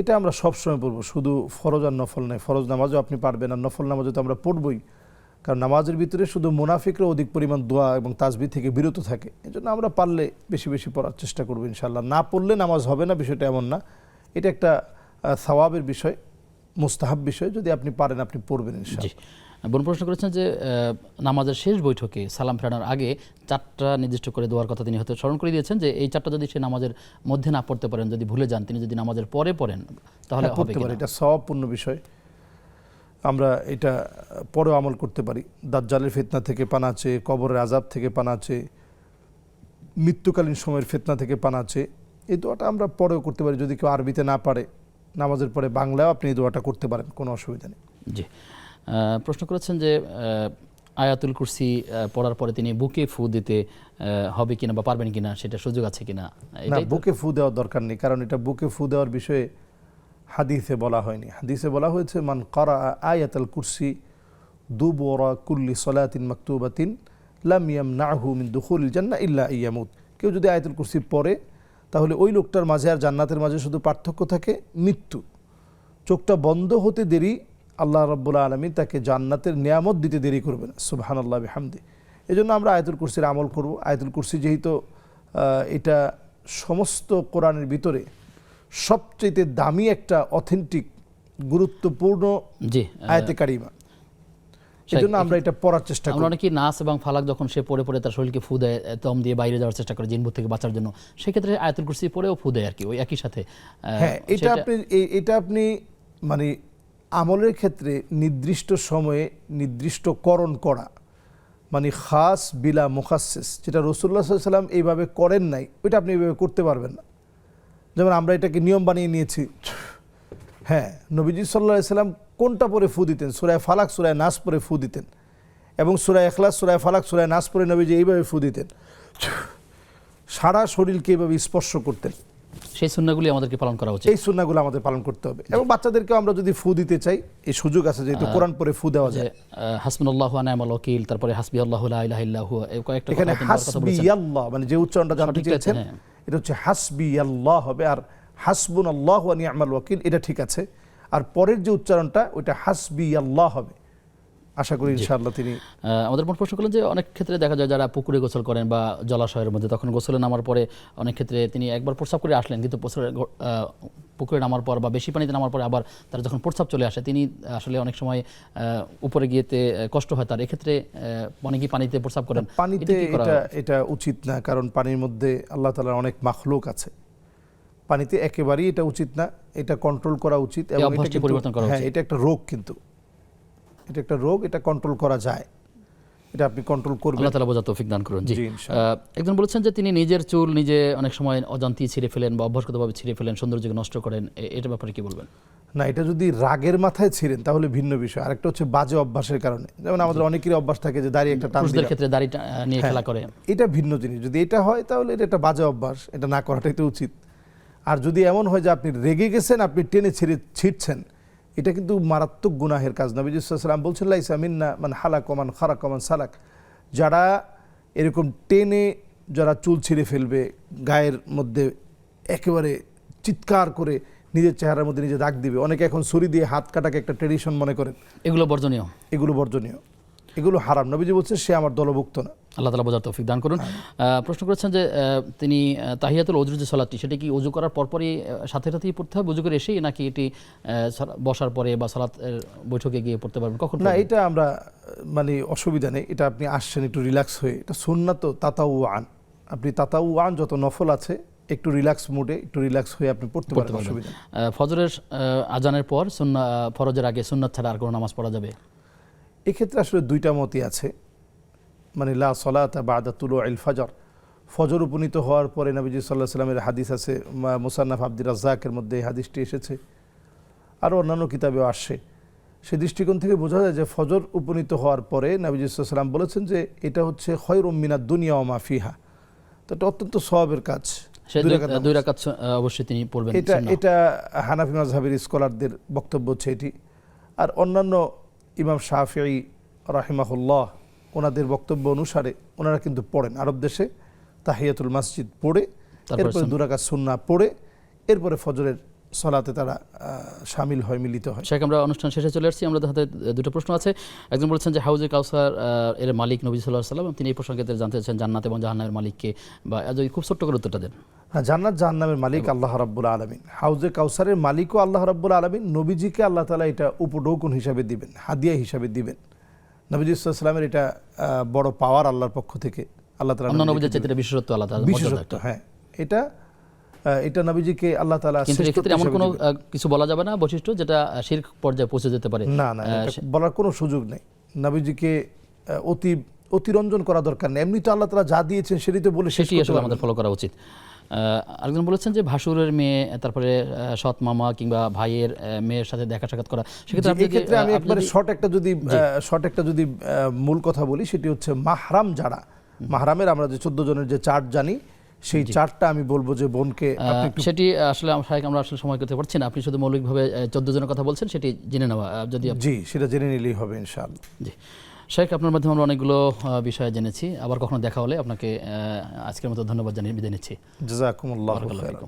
এটা আমরা সবসময় পড়বো, শুধু ফরজ আর নফল নয়। ফরজ নামাজও আপনি পারবেন, আর নফল নামাজও তো আমরা পড়বই, কারণ নামাজের ভিতরে শুধু মুনাফিকরা অধিক পরিমাণ দোয়া এবং তাসবিহ থেকে বিরত থাকে। এই জন্য আমরা পারলে বেশি বেশি পড়ার চেষ্টা করবো ইনশাআল্লাহ। না পড়লে নামাজ হবে না, বিষয়টা এমন না। এটা একটা সওয়াবের বিষয়, মুস্তাহাব বিষয়। যদি আপনি পারেন আপনি পড়বেন ইনশাআল্লাহ। বোন প্রশ্ন করেছেন যে নামাজের শেষ বৈঠকে সালাম ফেরানোর আগে 4টা নির্দিষ্ট করে দোয়ার কথা তিনি হয়তো স্মরণ করে দিয়েছেন, যে এই 4টা যদি সে নামাজের মধ্যে না পড়তে পারেন, যদি ভুলে যান, তিনি যদি নামাজের পরে পড়েন তাহলে পড়তে পারে। এটা সওয়াবপূর্ণ বিষয়, আমরা এটা পরেও আমল করতে পারি। দাজ্জালের ফিতনা থেকে পানা চেয়ে, কবরের আযাব থেকে পানা চেয়ে, মৃত্যুকালীন সময়ের ফিতনা থেকে পানা চেয়ে, এই দোয়াটা আমরা পরেও করতে পারি। যদি কেউ আরবিতে না পারে, নামাজের পরে বাংলাও আপনি এই দোয়াটা করতে পারেন, কোনো অসুবিধা নেই। জি, প্রশ্ন করেছেন যে আয়াতুল কুরসি পড়ার পরে তিনি বুকে ফু দিতে হবে কিনা বা পারবেন কিনা, সেটা সুযোগ আছে কিনা? না, বুকে ফু দেওয়ার দরকার নেই, কারণ এটা বুকে ফু দেওয়ার বিষয়ে হাদিসে বলা হয়নি। হাদিসে বলা হয়েছে মান ক্বারা আয়াতুল কুরসি দুবুরা কুল্লি সালাতিন মাকতুবাতিন লাম ইয়ামনাহু মিন দুখুলিল জান্নাহ ইল্লা ইয়ামুত। কেউ যদি আয়াতুল কুরসি পড়ে, তাহলে ওই লোকটার মাঝে আর জান্নাতের মাঝে শুধু পার্থক্য থাকে মৃত্যু। চোখটা বন্ধ হতে দেরি, আল্লাহ রাব্বুল আলামিন তাকে জান্নাতের নিয়ামত দিতে দেরি করবেন। সুবহানাল্লাহ বিহামদি। এই জন্য আমরা আয়াতুল কুরসির আমল করব। আয়াতুল কুরসি যেহেতু এটা সমস্ত কোরআনের ভিতরে সবচেয়ে দামি একটা অথেন্টিক গুরুত্বপূর্ণ জি আয়াতে কারিমা, এই জন্য আমরা এটা পড়ার চেষ্টা করি। আমরা অনেকেই নাস এবং ফালাক যখন সে পড়ে পড়ে তার শরীরকে ফু দেয়, দম দিয়ে বাইরে যাওয়ার চেষ্টা করে জিনভূত থেকে বাঁচার জন্য, সেক্ষেত্রে আয়াতুল কুরসি পড়েও ফু দেয় আর কি, ওই একই সাথে। হ্যাঁ, এটা আপনি মানে আমলের ক্ষেত্রে নির্দিষ্ট সময়ে নির্দিষ্টকরণ করা, মানে খাস বিলা মুখাসসিস, যেটা রাসূলুল্লাহ সাল্লাল্লাহু আলাইহি ওয়াসাল্লাম এইভাবে করেন নাই, ওইটা আপনি এইভাবে করতে পারবেন না। যেমন আমরা এটাকে নিয়ম বানিয়ে নিয়েছি। হ্যাঁ, নবীজি সাল্লাল্লাহু আলাইহি ওয়াসাল্লাম কোনটা পরে ফু দিতেন? সূরা ফালাক, সূরা নাস পরে ফু দিতেন, এবং সূরা ইখলাস, সূরা ফালাক, সূরা নাস পরে নবীজি এইভাবে ফু দিতেন, সারা শরীরকে এইভাবে স্পর্শ করতেন। সেই সুন্নাহগুলি আমাদেরকে পালন করা উচিত। এই সুন্নাহগুলো আমাদের পালন করতে হবে, এবং বাচ্চাদেরকেও আমরা যদি ফু দিতে চাই এই সুযোগ আছে, যেহেতু কোরআন পরে ফু দেওয়া যায়। হাসবুনাল্লাহু ওয়া নি'মাল ওয়াকিল, তারপরে হাসবি আল্লাহু লা ইলাহা ইল্লা হু, এই কয়েকটা এখানে কথা হাসবি আল্লাহ মানে যে উচ্চারণটা জানতে চেয়েছেন, এটা হচ্ছে হাসবি আল্লাহ হবে, আর হাসবুনাল্লাহু ওয়া নি'মাল ওয়াকিল এটা ঠিক আছে। আর পরের যে উচ্চারণটা ওইটা হাসবি আল্লাহ হবে। আশা করি ইনশাআল্লাহ তিনি আমাদের মন প্রশ্ন করলেন যে অনেক ক্ষেত্রে দেখা যায় যারা পুকুরে গোসল করেন বা জলাশয়ের মধ্যে, তখন গোসলে নামার পরে অনেক ক্ষেত্রে তিনি একবার প্রস্রাব করে আসলেন, কিন্তু পুকুরে নামার পর বা বেশি পানিতে নামার পরে আবার তার যখন প্রস্রাব চলে আসে, তিনি আসলে অনেক সময় উপরে গিয়েতে কষ্ট হয় তার, এক্ষেত্রে অনেকে পানিতে প্রস্রাব করেন। পানিতে এটা উচিত না, কারণ পানির মধ্যে আল্লাহ তাআলার অনেক মাখলুক আছে। পানিতে একেবারেই এটা উচিত না, এটা কন্ট্রোল করা উচিত, এবং এটা পরিবর্তন করা উচিত। হ্যাঁ, এটা একটা রোগ, কিন্তু এটা একটা রোগ, এটা কন্ট্রোল করা যায়, এটা আপনি কন্ট্রোল করবেন। আল্লাহ তাআলা বোঝার তৌফিক দান করুন। জি, একজন বলেছেন যে তিনি নিজের চুল নিজে অনেক সময় অজান্তেই ছিঁড়ে ফেলেন বা অভ্যাসগতভাবে ছিঁড়ে ফেলেন, সৌন্দর্যকে নষ্ট করেন, এটা ব্যাপারে কি বলবেন? না, এটা যদি রাগের মাথায় ছিঁড়েন তাহলে ভিন্ন বিষয়। আরেকটা হচ্ছে বাজে অভ্যাসের কারণে, যেমন আমাদের অনেকেরই অভ্যাস থাকে যে দাড়ি একটা টান পুরুষদের ক্ষেত্রে দাড়ি নিয়ে খেলা করে, এটা ভিন্ন জিনিস। যদি এটা হয় তাহলে এটা একটা বাজে অভ্যাস, এটা না করাটাই তো উচিত। আর যদি এমন হয় যে আপনি রেগে গেছেন, আপনি টেনে ছিঁড়ছেন, এটা কিন্তু মারাত্মক গুনাহের কাজ। নবী সাল্লাল্লাহু আলাইহি ওয়াসাল্লাম বলছেন লাইসা মিন্না মান হালাক ওয়া মান খারাক ওয়া মান সালাক, যারা এরকম টেনে যারা চুল ছিঁড়ে ফেলবে, গায়ের মধ্যে একেবারে চিৎকার করে নিজের চেহারার মধ্যে নিজে দাগ দিবে, অনেকে এখন ছুরি দিয়ে হাত কাটাকে একটা ট্রেডিশন মনে করেন, এগুলো বর্জনীয়, এগুলো বর্জনীয়, এগুলো হারাম। নবীজি বলছে সে আমার দলভুক্ত না। আল্লাহ তাআলা বোঝার তৌফিক দান করুন। প্রশ্ন করেছেন যে তিনি তাহিয়াতুল ওযুর যে সালাতটি, সেটা কি ওযু করার পরপরই সাথে সাথেই পড়তে হবে, ওযু করে এসেই, নাকি এটি বসার পরে বা সালাত বৈঠকে গিয়ে পড়তে পারবেন? কখন? না, এটা আমরা মানে অসুবিধা নেই, এটা আপনি আসছেন একটু রিল্যাক্স হয়ে, এটা সুন্নাত তাতাউআন, আপনি তাতাউআন যত নফল আছে একটু রিল্যাক্স মুডে একটু রিল্যাক্স হয়ে আপনি পড়তে পারবেন, অসুবিধা নেই। ফজরের আজানের পর ফরজের আগে সুন্নাত ছাড়া আর কোনো নামাজ পড়া যাবে? এক্ষেত্রে আসলে দুইটা মতই আছে, মানে লা সালাতা বাদা তুলুইল ফজর, ফজর উপনীত হওয়ার পরে নবীজি সাল্লাল্লাহু আলাইহি ওয়াসাল্লামের হাদিস আছে, মুসান্নাফ আব্দুর রাজ্জাকের মধ্যে এই হাদিসটি এসেছে, আরও অন্যান্য কিতাবেও আসে। সেই দৃষ্টিকোণ থেকে বোঝা যায় যে ফজর উপনীত হওয়ার পরে নবীজি সাল্লাল্লাহু আলাইহি ওয়াসাল্লাম বলেছেন যে এটা হচ্ছে খায়রুম মিনাদ দুনিয়া ওয়া মা ফিহা, তো এটা অত্যন্ত সওয়াবের কাজ। দুই রাকাত অবশ্যই তিনি পড়বেন। এটা হানাফি মাযহাবের স্কলারদের বক্তব্য হচ্ছে এটি। আর অন্যান্য ইমাম শাফিঈ রাহিমাহুল্লাহ ওনাদের বক্তব্য অনুসারে ওনারা কিন্তু পড়েন আরব দেশে তাহিয়াতুল মসজিদ পড়ে, এরপরে 2 রাকাত সুন্নাহ পড়ে, এরপরে ফজরের সালাতে তারা শামিল হয়, মিলিত হয়। শেখ, আমরা অনুষ্ঠান শেষে চলে আসছি, আমাদের হাতে দুটো প্রশ্ন আছে। একজন বলেছেন যে হাউজে কাউসার এর মালিক নবী সাল্লাল্লাহু আলাইহি ওয়াসাল্লাম, তিনি এই প্রসঙ্গে জানতে চাচ্ছেন জান্নাত এবং জাহান্নামের মালিককে, বা যদি খুব ছোট্ট করে উত্তরটা দেন। হ্যাঁ, জান্নাত জাহান্নামের মালিক আল্লাহ রাব্বুল আলামিন, হাউজে কাউসারের মালিকও আল্লাহ রাব্বুল আলামিন। নবীজিকে আল্লাহ তাআলা এটা উপঢৌকন হিসাবে দিবেন, হাদিয়া হিসাবে দিবেন। নবীজি সাল্লাল্লাহু আলাইহি ওয়াসাল্লামের এটা বড় পাওয়ার আল্লাহর পক্ষ থেকে। আল্লাহ তাআলা অন্য নবীদের চাইতে বিশেষত্ব, আল্লাহ তাআলা বিশেষত্ব। হ্যাঁ, এটা নবীজিকে আল্লাহ তাআলা, কিন্তু এই ক্ষেত্রে এমন কোনো কিছু বলা যাবে না বৈশিষ্ট্য যেটা শিরক পর্যায়ে পৌঁছে যেতে পারে। না, বলার কোনো সুযোগ নেই। নবীজিকে অতিরঞ্জন করা দরকার নেই, এমনি তো আল্লাহ তাআলা যা দিয়েছেন সেটাই তো বলে, সেটি আসলে আমাদের ফলো করা উচিত। আরেকজন বলেছেন যে ভাসুরের মেয়ে, তারপরে সৎ মামা কিংবা ভাইয়ের মেয়ের সাথে দেখা সাক্ষাৎ করা, সেক্ষেত্রে আমি একবারে শর্ট একটা যদি মূল কথা বলি, সেটি হচ্ছে মাহরাম যারা, মাহরামের আমরা যে 14 জনের যে চার্ট জানি, সেই চার্টটা আমি বলবো যে বোনকে, সেটি আসলে আমরা আসলে সময় করতে পারছি না, আপনি শুধু মৌলিকভাবে 14 জনের কথা বলছেন, সেটি জেনে নেওয়া, যদি জি সেটা জেনে নিলেই হবে ইনশাআল্লাহ। জি শেখ, আপনার মাধ্যমে আমরা অনেকগুলো বিষয় জেনেছি, আবার কখনো দেখা হলে আপনাকে আজকের মতো ধন্যবাদ জানিয়ে বিদায় নিচ্ছি। জাযাকুমুল্লাহু খাইরান।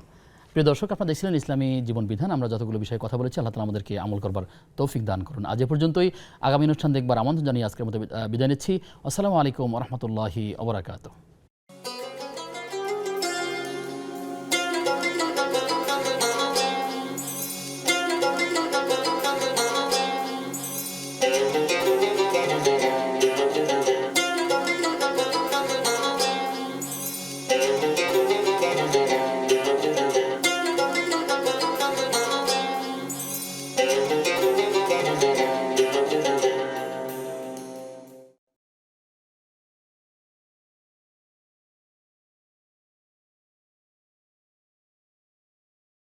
প্রিয় দর্শক, আপনারা দেখছিলেন ইসলামী জীবন বিধান। আমরা যতগুলো বিষয়ে কথা বলেছি, আল্লাহ তাআলা আমাদেরকে আমল করবার তৌফিক দান করুন। আজ এ পর্যন্তই। আগামী অনুষ্ঠান দেখবার আমন্ত্রণ জানিয়ে আজকের মতো বিদায় নিচ্ছি। আসসালামু আলাইকুম ওয়া রাহমাতুল্লাহি ওয়া বারাকাতুহু।